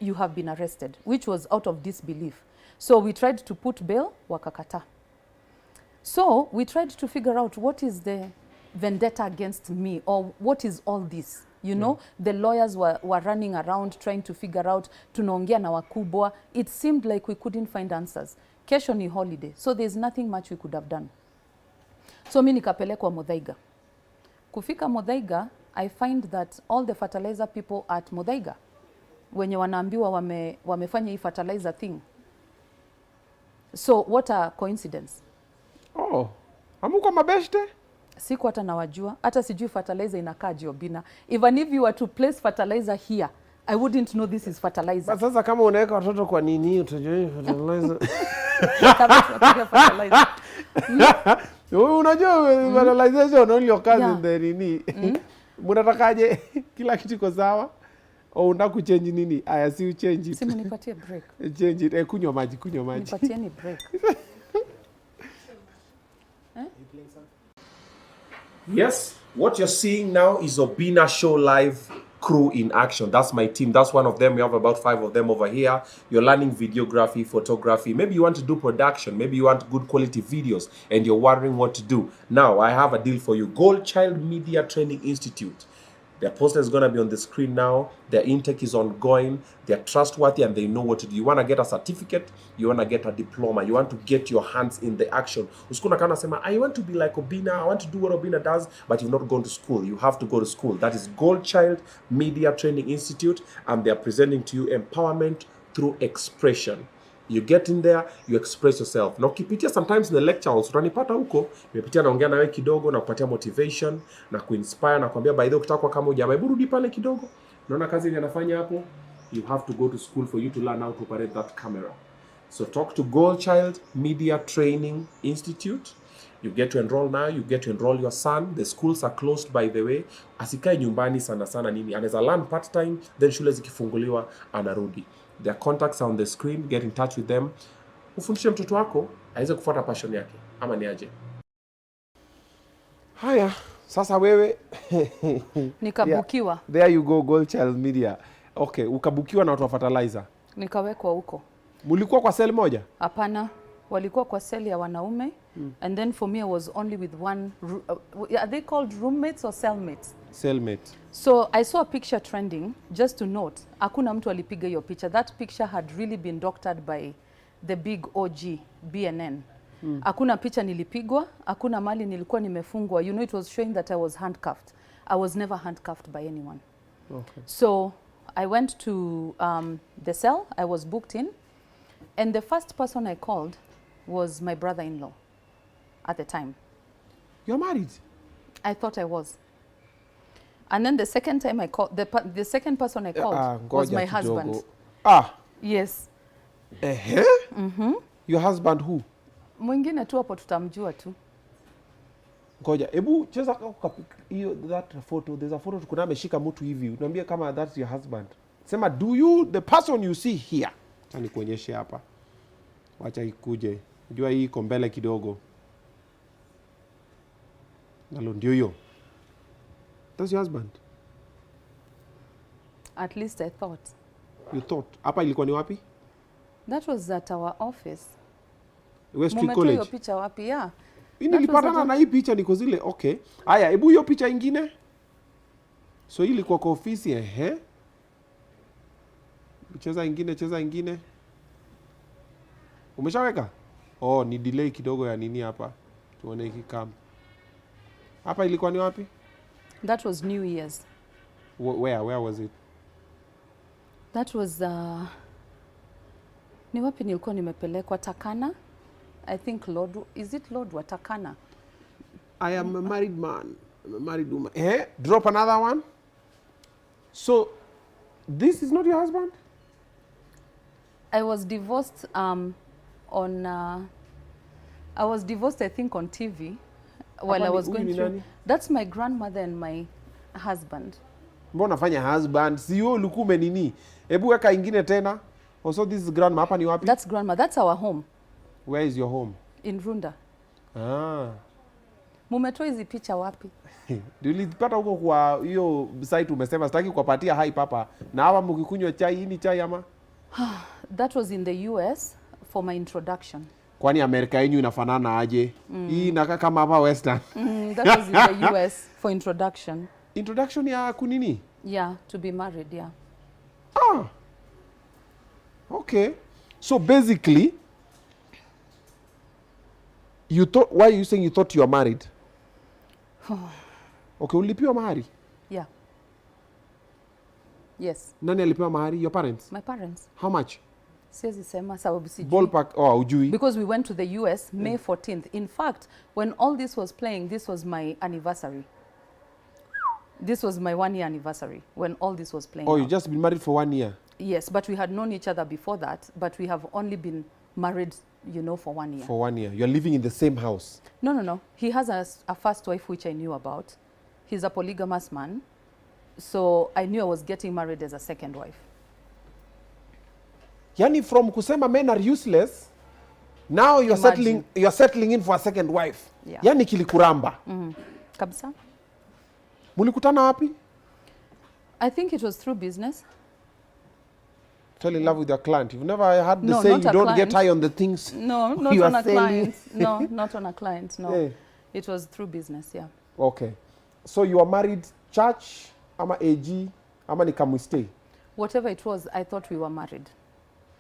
you have been arrested, which was out of disbelief. So we tried to put bail, wakakata. So we tried to figure out what is the vendetta against me, or what is all this? You know, the lawyers were running around trying to figure out, tunaongea na wakubwa. It seemed like we couldn't find answers. Kesho ni holiday, so there's nothing much we could have done. So mi nikapelekwa Muthaiga. Kufika Muthaiga, I find that all the fertilizer people at Muthaiga, wenye wanaambiwa wamefanya hii fertilizer thing. So what a coincidence. Oh, amuko mabeshte? Siku hata nawajua, hata sijui fertilizer inakaje Obinna. Even if you were to place fertilizer here, I wouldn't know this is fertilizer. But sasa kama unaweka watoto kwa nini utajua fertilizer? Kama tunapiga fertilizer. Unajua fertilization only occurs in the nini. Mnatakaje kila kitu iko sawa? Au unataka kuchange nini? Aya, si uchange it. Simu nipatie break. Change it. Kunywa maji. Nipatie ni break. Yes, what you're seeing now is Obinna Show Live crew in action. That's my team. That's one of them. We have about 5 of them over here. You're learning videography, photography. Maybe you want to do production. Maybe you want good quality videos and you're wondering what to do. Now, I have a deal for you. Gold Child Media Training Institute. Their poster is going to be on the screen now. Their intake is ongoing. They're trustworthy and they know what to do. You want to get a certificate. You want to get a diploma. You want to get your hands in the action. Usikuna kana sema, I want to be like Obinna. I want to do what Obinna does, but you've not gone to school. You have to go to school. That is Gold Child Media Training Institute, and they're presenting to you empowerment through expression. You get in there, you express yourself. Na ukipitia sometimes in the lecture also, utanipata huko, nimepitia naongea na wewe kidogo na kupatia motivation na kuinspire na kuambia by the way ukitaka kwa kama ujamaa burudi pale kidogo. Unaona kazi ile anafanya hapo? You have to go to school for you to learn how to operate that camera. So talk to Gold Child Media Training Institute. You get to enroll now, you get to enroll your son. The schools are closed by the way. Asikae nyumbani sana nini. Anaweza learn part time, then shule zikifunguliwa anarudi. Their contacts are on the screen. Get in touch with them. Ufundishe mtoto wako aweze kufuata passion yake ama ni aje. Haya, sasa wewe nikabukiwa. Yeah, there you go, Gold Child Media. Okay, ukabukiwa na watu wa fertilizer. Nikawekwa huko. Mulikuwa kwa cell moja? Hapana, walikuwa kwa cell ya wanaume. And then for me I was only with one are they called roommates or cellmates? Cellmate. So I saw a picture trending, just to note, hakuna mtu alipiga hiyo picture. That picture had really been doctored by the big OG, BNN. Hakuna picha nilipigwa, hakuna mali nilikuwa nimefungwa. You know, it was showing that I was handcuffed. I was never handcuffed by anyone. Okay. So I went to the cell, I was booked in, and the first person I called was my brother-in-law at the time. You're married? I thought I was. And then the second time I called, the second person I called was my husband. Yes. Your husband who? Mwingine tu hapo tutamjua tu. Ngoja, hebu cheza hiyo that photo. There's a photo kuna ameshika mtu hivi. Unaambia kama that's your husband. Sema do you the person you see here. Acha nikuonyeshe hapa. Wacha ikuje. Unajua hii iko mbele kidogo. Nalo ndio hiyo. That's your husband? At least I thought. You thought? Hapa ilikuwa ni wapi? That was at our office. West Street Mumetoa College. hiyo picha wapi? Yeah. Mimi nilipatana na hii picha niko zile. Okay. Haya, hebu hiyo picha ingine. So hii ilikuwa kwa ofisi Cheza ingine. Umeshaweka? Oh, ni delay kidogo ya nini hapa. Tuone ikikam. Hapa ilikuwa ni wapi? That was New Year's. Where was it? That was ni wapi nilikuwa nimepelekwa? Takana. I think is it Lodwar Takana? I am a married man. I'm a married woman. Drop another one. So this is not your husband? I was divorced I was divorced I think on TV while I was going through. That's my grandmother and my husband. Mbona fanya husband? Si wewe ulikuwa nini? Hebu weka ingine tena. Also this is grandma. Hapa ni wapi? That's grandma. That's our home. Where is your home? In Runda. Mumetoa hizi picha wapi? Nilipata huko kwa hiyo site umesema sitaki kupatia hype hapa. Na hapa mkikunywa chai, hii ni chai ama? That was in the US for my introduction. Kwani Amerika yenyu inafanana aje? Hii inakaa kama hapa Western. That was in the US for introduction. Introduction ya kunini? Yeah, to be married, yeah. Okay. So basically, you thought, why are you saying you thought you are married? Okay, ulipiwa mahari? Yeah. Yes. Nani alipewa mahari? Your parents? My parents. How much? Siwezi sema sababu sijui. Ballpark, ujui. Because we went to the US May 14th. In fact, when all this was playing, this was my anniversary. This was my 1 year anniversary when all this was playing. Oh, you just been married for 1 year? Yes, but we had known each other before that, but we have only been married, you know, for 1 year. For 1 year. You're living in the same house? No. He has a first wife, which I knew about. He's a polygamous man. So I knew I was getting married as a second wife. Yani from kusema men are useless, now you're settling in for a second wife. Yeah. Yani kilikuramba. Kabisa. Mulikutana wapi? I think it was through business. Fell in love with your client. You've never had the saying you don't client. get high on the things No, not you on are a selling. client. No, not on a client, no. Hey. It was through business, yeah. Okay. So you are married church, ama AG, ama ni kamwistay? Whatever it was, I thought we were married.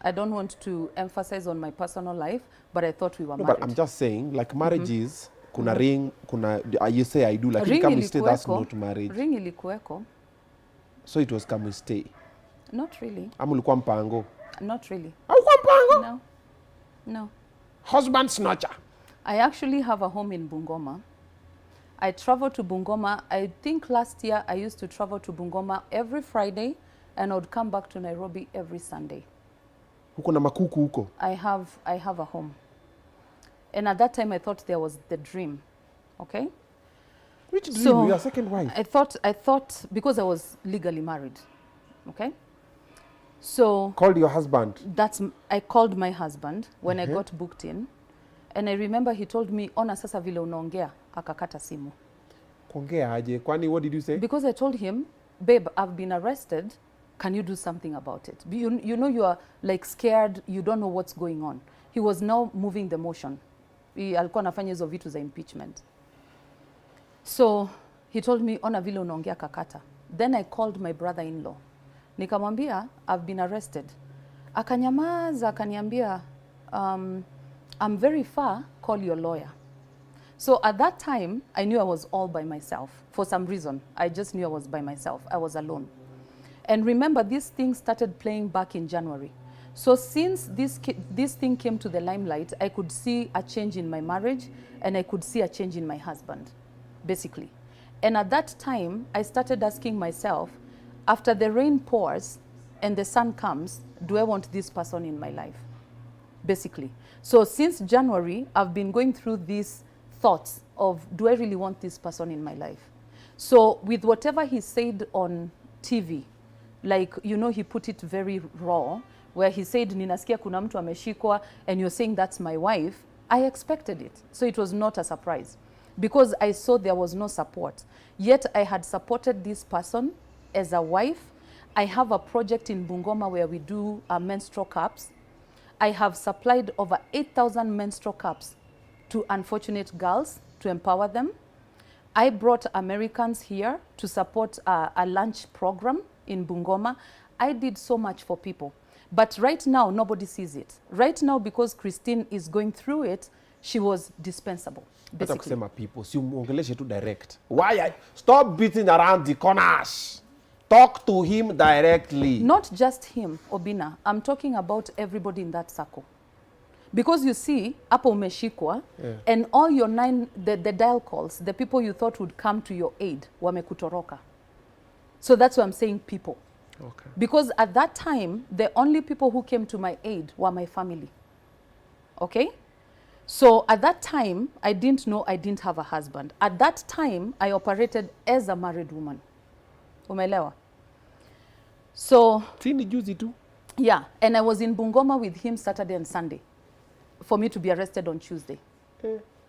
I don't want to emphasize on my personal life, but I thought we were married. But I'm just saying, like marriages, kuna ring, kuna, you say I do, like in kamwistay, that's not marriage. Ring ilikuweko. So it was kamwistay? Not really. Ama ulikuwa mpango? Not really. Ulikuwa mpango? No. Husband snatcher? I actually have a home in Bungoma. I travel to Bungoma. I think last year I used to travel to Bungoma every Friday and I would come back to Nairobi every Sunday. Huko na makuku huko? I have a home. And at that time I thought there was the dream. Okay? Which dream? So Your second wife? I thought because I was legally married. Okay? So called your husband? I called my husband when I got booked in. And I remember he told me, ona sasa vile unaongea, akakata simu. Kuongea aje? Kwani what did you say? Because I told him, babe, I've been arrested. Can you do something about it? You know you are like scared, you don't know what's going on. He was now moving the motion. Alikuwa anafanya hizo vitu za impeachment. So he told me, ona vile unaongea kakata. Then I called my brother-in-law. Nikamwambia, I've been arrested. Akanyamaza, akaniambia, I'm very far, call your lawyer. So at that time, I knew I was all by myself. For some reason, I just knew I was by myself. I was alone. And remember, this thing started playing back in January. So since this thing came to the limelight, I could see a change in my marriage and I could see a change in my husband, basically. And at that time, I started asking myself, after the rain pours and the sun comes, do I want this person in my life? Basically. So since January, I've been going through these thoughts of, do I really want this person in my life? So with whatever he said on TV, like, you know, he put it very raw, where he said, ninasikia kuna mtu ameshikwa, and you're saying that's my wife, I expected it. So it was not a surprise because I saw there was no support. Yet I had supported this person as a wife. I have a project in Bungoma where we do menstrual cups. I have supplied over 8,000 menstrual cups to unfortunate girls to empower them. I brought Americans here to support a lunch program in Bungoma. I did so much for people. But right now, nobody sees it. Right now, because Christine is going through it, she was dispensable, basically. Kusema people, si uongeleshe tu direct. Why? Stop beating around the corners. Talk to him directly. Not just him, Obinna. I'm talking about everybody in that circle. Because you see, hapo umeshikwa, and all your the dial calls, the people you thought would come to your aid, wamekutoroka. So that's why I'm saying people. Okay. Because at that time, the only people who came to my aid were my family. Okay? So at that time, I didn't know I didn't have a husband. At that time, I operated as a married woman. Umeelewa? So, Tini juzi tu. yeah, and I was in Bungoma with him Saturday and Sunday for me to be arrested on Tuesday.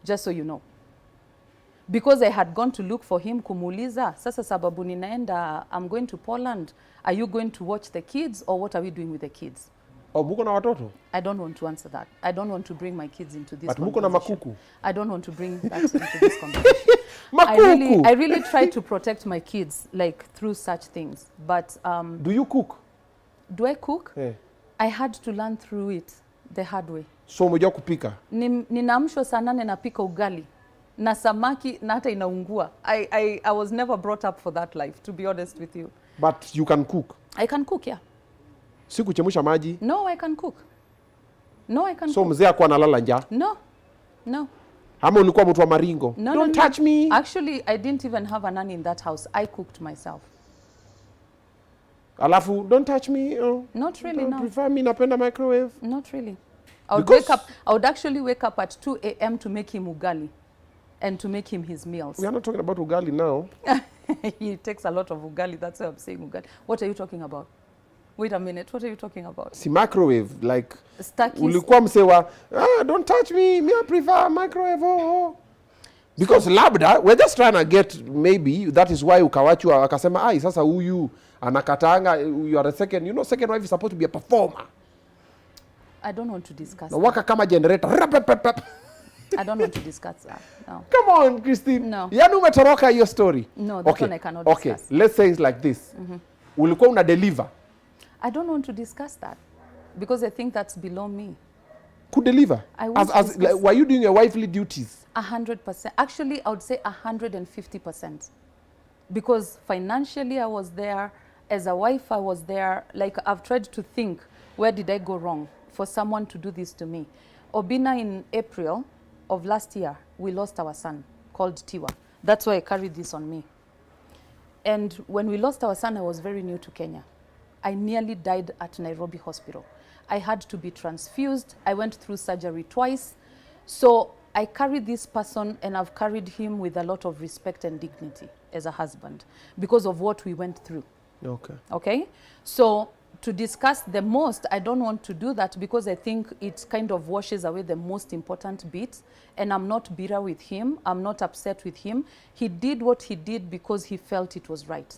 Just so you know. Because I had gone to look for him, kumuuliza, sasa sababu ninaenda, I'm going to Poland. Are you going to watch the kids or what are we doing with the kids? Oh, muko na watoto? I don't want to answer that. I don't want to bring my kids into this conversation. But muko na makuku? I don't want to bring that into this conversation. Makuku! I really try to protect my kids, like, through such things. But do you cook? Do I cook? Yeah. I had to learn through it the hard way. So umejua kupika? Ninaamshwa saa 8 napika ugali na samaki na hata inaungua. I was never brought up for that life, to be honest with you. But you can cook? I can cook, yeah. Si kuchemsha maji? No, I can cook. No, I can So cook. mzee akuwa analala njaa? No. No. Ama ulikuwa mtu wa maringo? No, Don't no, touch me. Actually, I didn't even have a nanny in that house. I cooked myself. Alafu, don't touch me. Oh, Not really, don't no. prefer me, napenda microwave. Not really. I would Because- wake up. I would actually wake up at 2 a.m. to make him ugali and to make him his meals. We are not talking about ugali now. He takes a lot of ugali. That's why I'm saying ugali. What are you talking about? Wait a minute. What are you talking about? Si microwave, like, Stakis. ulikuwa msewa, don't touch me, I prefer microwave, oh. Because labda, we're just trying to get, maybe, that is why ukawachwa, akasema, sasa huyu, anakatanga, you are a second, you know, second wife is supposed to be a performer. I don't want to discuss Na waka kama generator. I don't want to discuss that. No. Come on, Christine. No. Yani umetoroka hiyo story. No, that one I cannot Okay, discuss. let's say it's like this. Ulikuwa una deliver. I don't want to discuss that because I think that's below me. Could deliver. I want to Like, discuss- were you doing your wifely duties? 100%. Actually, I would say 150%. Because financially I was there. As a wife, I was there. Like, I've tried to think, where did I go wrong for someone to do this to me? Obinna, in April of last year, we lost our son called Tiwa. That's why I carried this on me. And when we lost our son, I was very new to Kenya. I nearly died at Nairobi Hospital. I had to be transfused. I went through surgery twice. So I carried this person, and I've carried him with a lot of respect and dignity as a husband because of what we went through. Okay. Okay? So to discuss the most, I don't want to do that because I think it kind of washes away the most important bits. And I'm not bitter with him. I'm not upset with him. He did what he did because he felt it was right.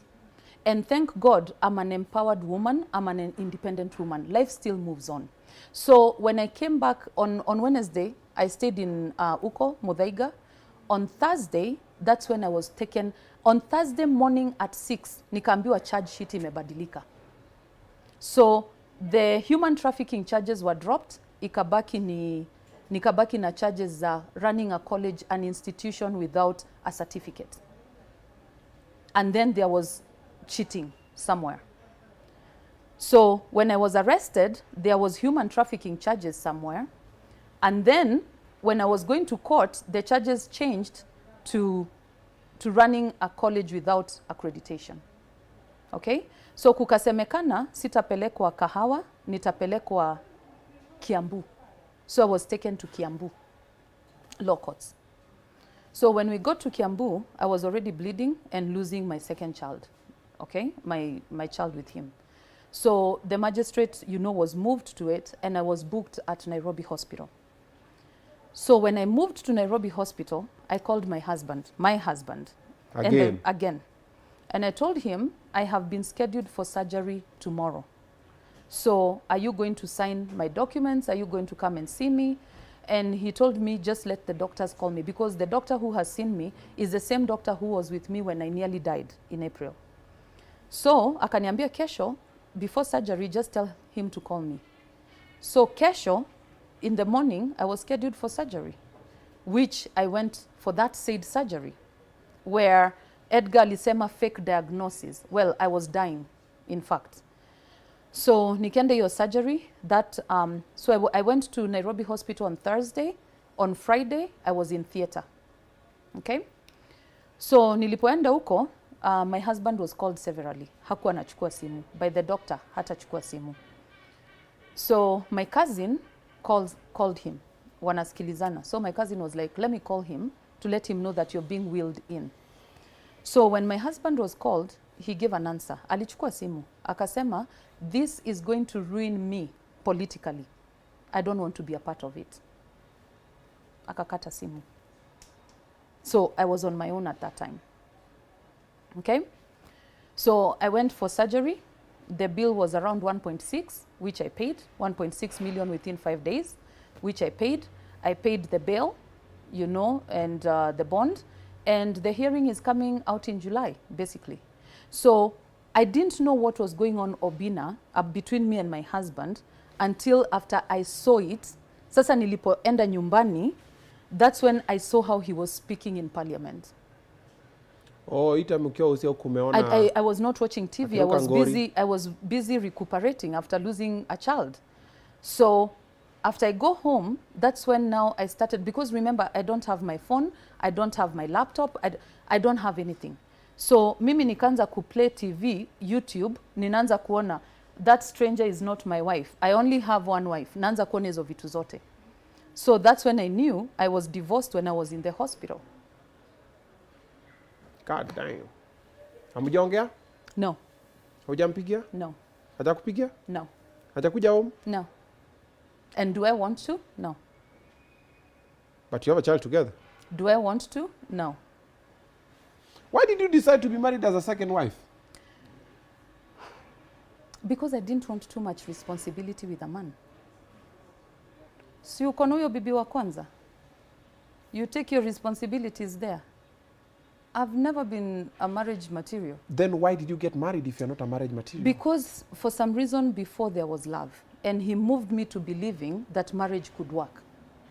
And thank God, I'm an empowered woman. I'm an independent woman. Life still moves on. So when I came back on Wednesday, I stayed in Uko, Muthaiga. On Thursday, that's when I was taken. On Thursday morning at 6, nikaambiwa charge sheet imebadilika. So the human trafficking charges were dropped. Nikabaki na charges za running a college, an institution without a certificate. And then there was cheating somewhere. So when I was arrested, there was human trafficking charges somewhere. And then when I was going to court, the charges changed to running a college without accreditation. Okay? So kukasemekana sitapelekwa Kahawa, nitapelekwa Kiambu. So I was taken to Kiambu law courts. So when we got to Kiambu, I was already bleeding and losing my second child. Okay? My child with him. So the magistrate, was moved to it, and I was booked at Nairobi Hospital. So when I moved to Nairobi Hospital, I called my husband. Again. And I told him, I have been scheduled for surgery tomorrow. So are you going to sign my documents? Are you going to come and see me? And he told me, just let the doctors call me, because the doctor who has seen me is the same doctor who was with me when I nearly died in April. So akaniambia kesho, before surgery, just tell him to call me. So kesho, in the morning, I was scheduled for surgery, which I went for that said surgery, where Edgar alisema fake diagnosis. Well, I was dying, in fact. So nikaenda hiyo surgery. So I went to Nairobi Hospital on Thursday. On Friday, I was in theater. Okay? So nilipoenda huko, my husband was called severally. Hakuwa anachukua simu. By the doctor, hatachukua simu. So my cousin called him. Wanasikilizana. So my cousin was like, let me call him to let him know that you're being wheeled in. So when my husband was called, he gave an answer. Alichukua simu. Akasema, this is going to ruin me politically. I don't want to be a part of it. Akakata simu. So I was on my own at that time. Okay? So I went for surgery. The bill was around 1.6, which I paid. 1.6 million within 5 days, which I paid. I paid the bail, and the bond. And the hearing is coming out in July, basically. So I didn't know what was going on, Obinna, between me and my husband until after I saw it. Sasa nilipoenda nyumbani, that's when I saw how he was speaking in parliament. Oh, ita mkiwa usio kumeona. I was not watching TV. I was busy recuperating after losing a child. So After I go home, that's when now I started, because remember, I don't have my phone, I don't have my laptop, I don't have anything. So mimi nikaanza kuplay TV, YouTube, ninaanza kuona that stranger is not my wife. I only have one wife. Naanza kuona hizo vitu zote. So that's when I knew I was divorced when I was in the hospital. God damn. Hamjaongea? No. Hujampigia? No. Hajakupigia? No. Hajakuja home? No. And do I want to? No. But you have a child together. Do I want to? No. Why did you decide to be married as a second wife? Because I didn't want too much responsibility with a man. Si uko na huyo bibi wa kwanza. You take your responsibilities there. I've never been a marriage material. Then why did you get married if you're not a marriage material? Because for some reason before there was love. And he moved me to believing that marriage could work.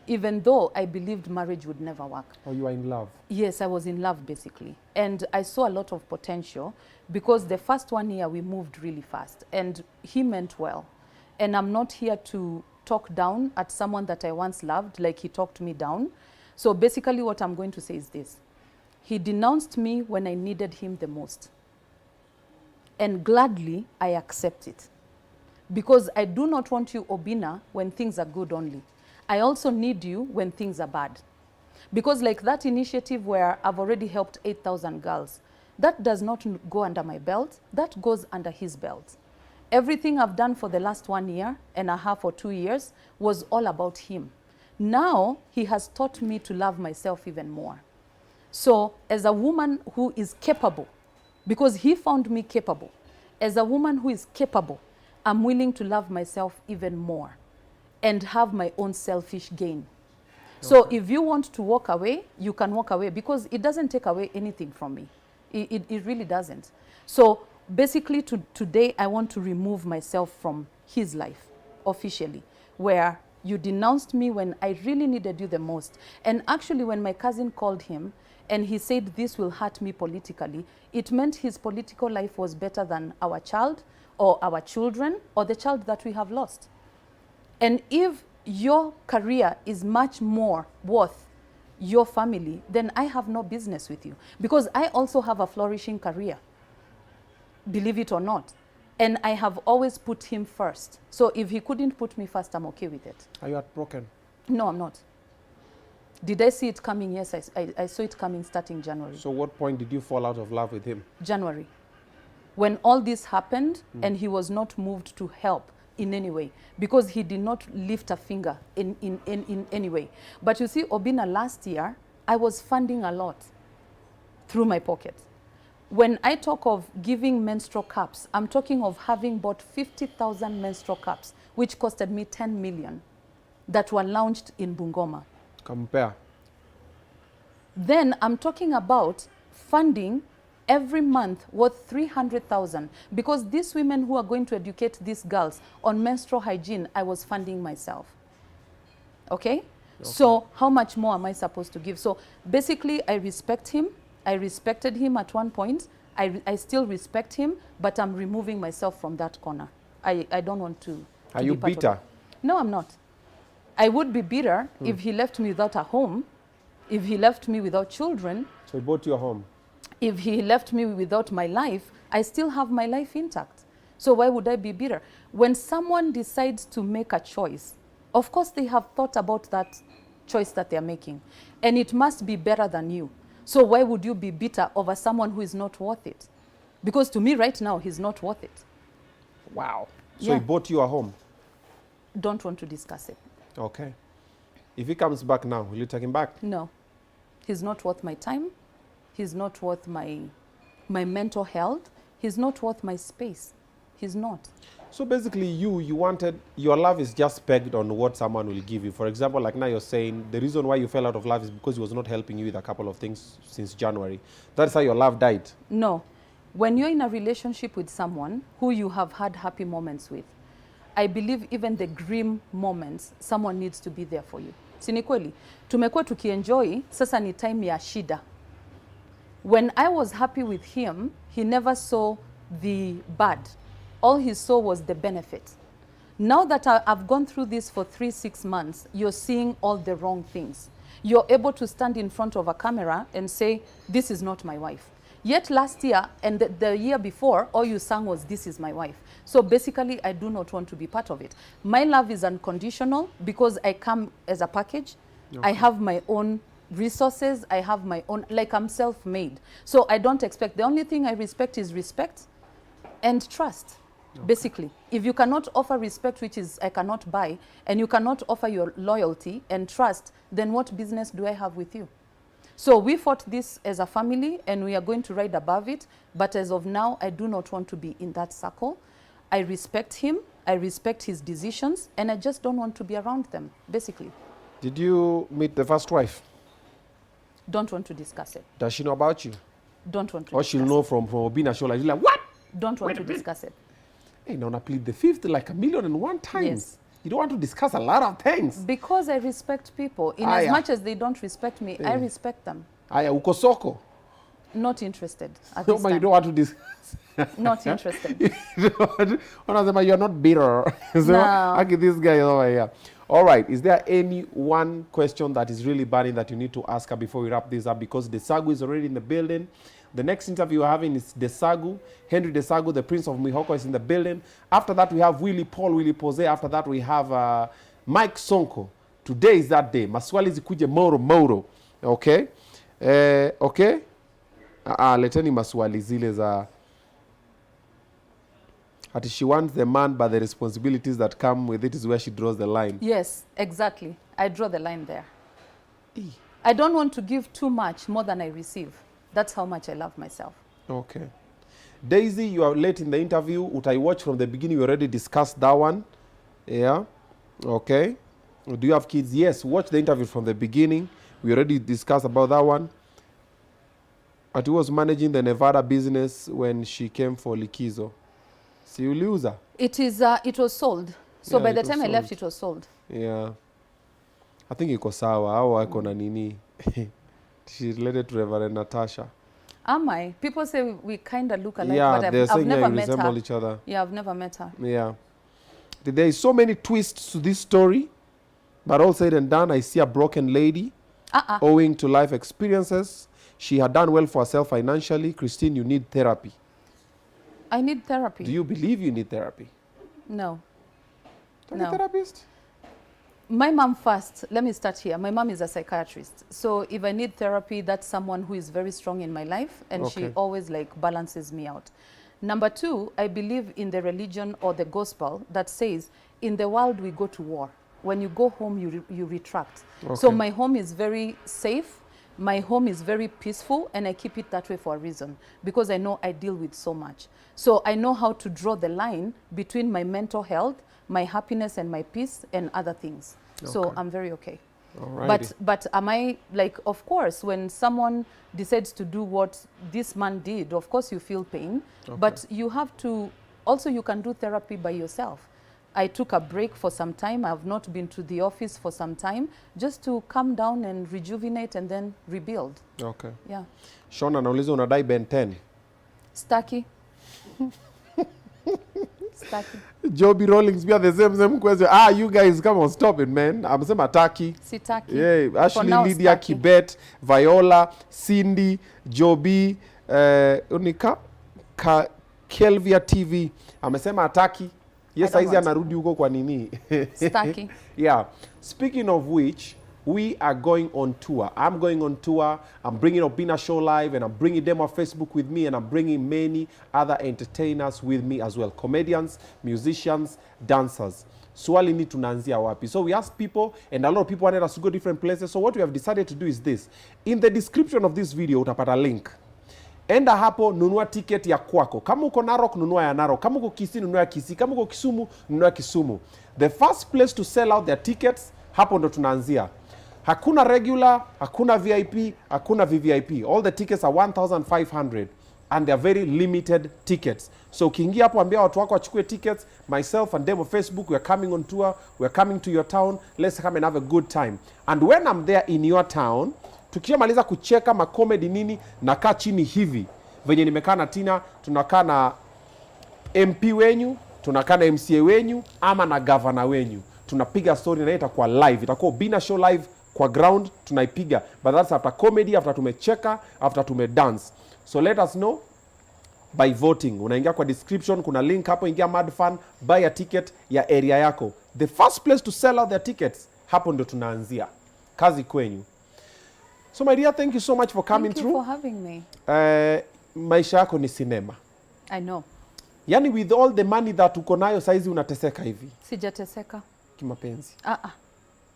Even though I believed marriage would never work. Or you were in love? Yes, I was in love basically. And I saw a lot of potential because the first 1 year we moved really fast. And he meant well. And I'm not here to talk down at someone that I once loved like he talked me down. So basically what I'm going to say is this. He denounced me when I needed him the most. And gladly, I accept it. Because I do not want you, Obinna, when things are good only. I also need you when things are bad. Because like that initiative where I've already helped 8,000 girls, that does not go under my belt, that goes under his belt. Everything I've done for the last 1 year and a half or 2 years was all about him. Now, he has taught me to love myself even more. So, as a woman who is capable, because he found me capable, as a woman who is capable, I'm willing to love myself even more and have my own selfish gain. So if you want to walk away, you can walk away because it doesn't take away anything from me. It really doesn't. So basically today I want to remove myself from his life officially, where you denounced me when I really needed you the most. And actually when my cousin called him and he said this will hurt me politically, it meant his political life was better than our child or our children or the child that we have lost. And if your career is much more worth your family, then I have no business with you. Because I also have a flourishing career, believe it or not. And I have always put him first. So if he couldn't put me first, I'm okay with it. Are you heartbroken? No, I'm not. Did I see it coming? Yes, I saw it coming starting January. So what point did you fall out of love with him? January. When all this happened and he was not moved to help in any way, because he did not lift a finger in any way. But you see, Obinna, last year, I was funding a lot through my pocket. When I talk of giving menstrual cups, I'm talking of having bought 50,000 menstrual cups, which costed me 10 million, that were launched in Bungoma. Compare. Then I'm talking about funding every month worth 300,000, because these women who are going to educate these girls on menstrual hygiene, I was funding myself. Okay? So how much more am I supposed to give? So basically, I respect him. I respected him at one point. I still respect him, but I'm removing myself from that corner. I don't want to Are you be part of bitter? it. No, I'm not. I would be bitter if he left me without a home, if he left me without children. So he bought you a home? If he left me without my life, I still have my life intact. So why would I be bitter? When someone decides to make a choice, of course they have thought about that choice that they're making. And it must be better than you. So why would you be bitter over someone who is not worth it? Because to me right now, he's not worth it. Wow. So Yeah. he bought you a home? Don't want to discuss it. Okay. If he comes back now, will you take him back? No. He's not worth my time. He's not worth my mental health. He's not worth my space. He's not. So basically you wanted, your love is just pegged on what someone will give you. For example, like now you're saying the reason why you fell out of love is because he was not helping you with a couple of things since January. That's how your love died. No. When you're in a relationship with someone who you have had happy moments with, I believe even the grim moments, someone needs to be there for you. Si ni kweli? Tumekuwa tukienjoy, sasa ni time ya shida. When I was happy with him, he never saw the bad. All he saw was the benefit. Now that I've gone through this for 3-6 months, you're seeing all the wrong things. You're able to stand in front of a camera and say, this is not my wife. Yet last year and the year before, all you sang was, this is my wife. So basically, I do not want to be part of it. My love is unconditional because I come as a package. Okay. I have my own resources. I have my own, like I'm self-made. So I don't expect, the only thing I respect is respect and trust. Okay. Basically, if you cannot offer respect, which is I cannot buy, and you cannot offer your loyalty and trust, then what business do I have with you? So we fought this as a family, and we are going to ride above it. But as of now, I do not want to be in that circle. I respect him, I respect his decisions, and I just don't want to be around them, basically. Did you meet the first wife? Don't want to discuss it. Does she know about you? Don't want to or discuss she'll know from Obinna show, like, what? Don't want to discuss it. Hey, now I plead the fifth like 1,000,001 times. Yes. You don't want to discuss a lot of things. Because I respect people. In as much as they don't respect me, I respect them. Aya, uko soko? Not interested at No, this but time. you don't want to discuss. Not interested. You're not bitter. So, No. okay, this guy is over here. All right. Is there any one question that is really burning that you need to ask her before we wrap this up? Because the Sagu is already in the building. The next interview we're having is the Sagu. Henry the Sagu, the Prince of Mihoko, is in the building. After that, we have Willie Pose. After that, we have Mike Sonko. Today is that day. Maswali zikuje Moro. Okay? Okay? Leteni maswali zile za... She wants the man, but the responsibilities that come with it is where she draws the line. Yes, exactly. I draw the line there. I don't want to give too much more than I receive. That's how much I love myself. Okay. Daisy, you are late in the interview. Utai watch from the beginning. We already discussed that one. Yeah. Okay. Do you have kids? Yes. Watch the interview from the beginning. We already discussed about that one. But who was managing the Nevada business when she came for Likizo? Si uliuza? It was sold. So yeah, by the time I left, it was sold. Yeah. I think iko sawa. Au wako na nini? She's related to Reverend Natasha. Am I? People say we kind of look alike, yeah, but I've never met her. Resemble each other. Yeah, I've never met her. Yeah. There is so many twists to this story, but all said and done, I see a broken lady owing to life experiences. She had done well for herself financially. Christine, you need therapy. I need therapy. Do you believe you need therapy? No. Are you a therapist? My mom first, let me start here. My mom is a psychiatrist. So if I need therapy, that's someone who is very strong in my life, and she always like balances me out. Number two, I believe in the religion or the gospel that says, in the world we go to war. When you go home, you retract. Okay. So my home is very safe. My home is very peaceful, and I keep it that way for a reason, because I know I deal with so much. So I know how to draw the line between my mental health, my happiness and my peace, and other things. Okay. So I'm very okay. Alrighty. But am I, like, of course, when someone decides to do what this man did, of course you feel pain, but you have to, also you can do therapy by yourself. I took a break for some time. I've not been to the office for some time, just to calm down and rejuvenate and then rebuild. Okay. Yeah. Sean anauliza unadai Ben 10. Staki. Staki. Joby Rawlings, we are the same question. You guys, come on, stop it, man. I'm saying Ataki. Sitaki. Yeah, Ashley, Lydia, Staki. Kibet, Viola, Cindy, Joby, Unika, Kelvia TV. Amesema Ataki. Yes, I anarudi huko kwa nini. Staki. Yeah. Speaking of which, we are going on tour. I'm going on tour. I'm bringing Obinna Show live, and I'm bringing them on Facebook with me, and I'm bringing many other entertainers with me as well. Comedians, musicians, dancers. Swali ni tunaanzia wapi. So we asked people, and a lot of people wanted us to go different places. So what we have decided to do is this. In the description of this video, utapata link. Enda hapo, nunua ticket ya kwako. Kama uko Narok, nunua ya Narok. Kama uko Kisii, nunua ya Kisii. Kama uko Kisumu, nunua ya Kisumu. The first place to sell out their tickets, hapo ndo tunaanzia. Hakuna regular, hakuna VIP, hakuna VVIP. All the tickets are 1,500 and they are very limited tickets. So ukiingia hapo ambia watu wako wachukue tickets. Myself and them on Facebook, we are coming on tour. We are coming to your town. Let's come and have a good time. And when I'm there in your town, tukishamaliza kucheka makomedi nini, nakaa chini hivi venye nimekaa na Tina, tunakaa na MP wenyu, tunakaa na MCA wenyu ama na governor wenyu, tunapiga story na itakuwa live, itakuwa Obinna show live kwa ground, tunaipiga, but that's after comedy, after tumecheka, after tumedance. So let us know by voting. Unaingia kwa description, kuna link hapo, ingia MadFan, buy a ticket ya area yako. The first place to sell out their tickets, hapo ndio tunaanzia. Kazi kwenyu. So my dear, thank you so much for coming through. Thank you for having me. Maisha yako ni sinema. I know. Yani with all the money that uko nayo saizi unateseka hivi? Sijateseka. Kimapenzi?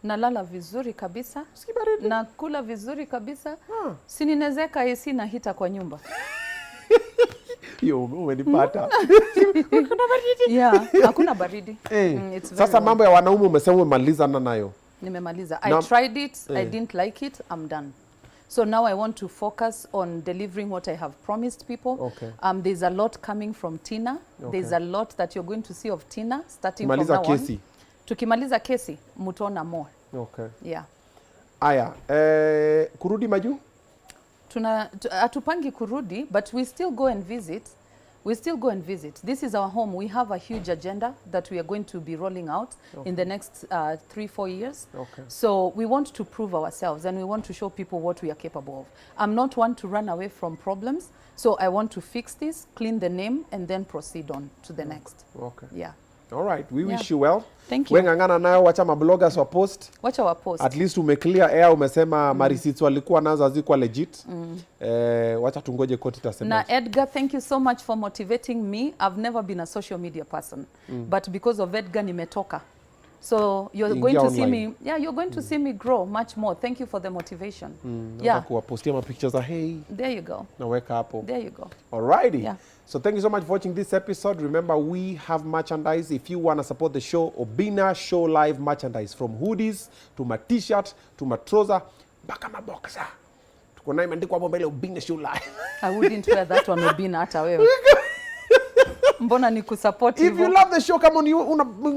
Nalala vizuri kabisa. Sikibaridi. Nakula vizuri kabisa. Sininezeka AC na hita kwa nyumba. Yo, umenipata. Yeah, hakuna baridi. Sasa mambo ya wanaume umesema umemaliza nayo. Nimemaliza. I tried it, I didn't like it, I'm done. So now I want to focus on delivering what I have promised people. Okay. There's a lot coming from Tina. Okay. There's a lot that you're going to see of Tina starting Kimaliza from now kesi. on. Tukimaliza kesi, mutaona more. Okay. Yeah. Aya, kurudi maju? Hatupangi kurudi, but we still go and visit. We still go and visit. This is our home. We have a huge agenda that we are going to be rolling out in the next 3-4 years. Okay. So we want to prove ourselves and we want to show people what we are capable of. I'm not one to run away from problems. So I want to fix this, clean the name, and then proceed on to the next. Okay. Yeah. All right. We wish you well. Thank you. Wengangana nayo, wacha mabloggers wa post. Wacha wa post. At least umeclear air, umesema receipts walikuwa nazo hazikuwa legit. Wacha tungoje koti itasema. Na Edgar, thank you so much for motivating me. I've never been a social media person. But because of Edgar nimetoka. So you're going to see me, you're going to see me grow much more. Thank you for the motivation. Yeah. Kuwapostia ma pictures hey. There you go. Naweka hapo. There you go. Alrighty. Yeah. So thank you so much for watching this episode. Remember, we have merchandise. If you want to support the show, Obinna Show Live merchandise, from hoodies to my t-shirt to my trouser, mpaka ma boxer. Tuko na imeandikwa hapo mbele Obinna Show Live. I wouldn't wear that one, Obinna, hata wewe. Mbona ni kusupport hivyo? If you love the show, come on,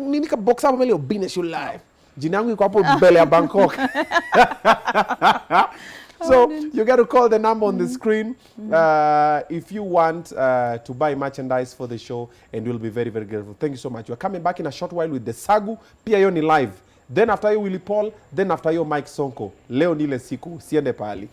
nini ka box hapo mbele Obinna Show Live. Jina yangu iko hapo mbele ya Bangkok. So you got to call the number on the screen if you want to buy merchandise for the show, and we'll be very, very grateful. Thank you so much. We're coming back in a short while with the Sagu. Pia hiyo ni live. Then after you Willy Paul, then after you Mike Sonko. Leo nile siku, siende pali.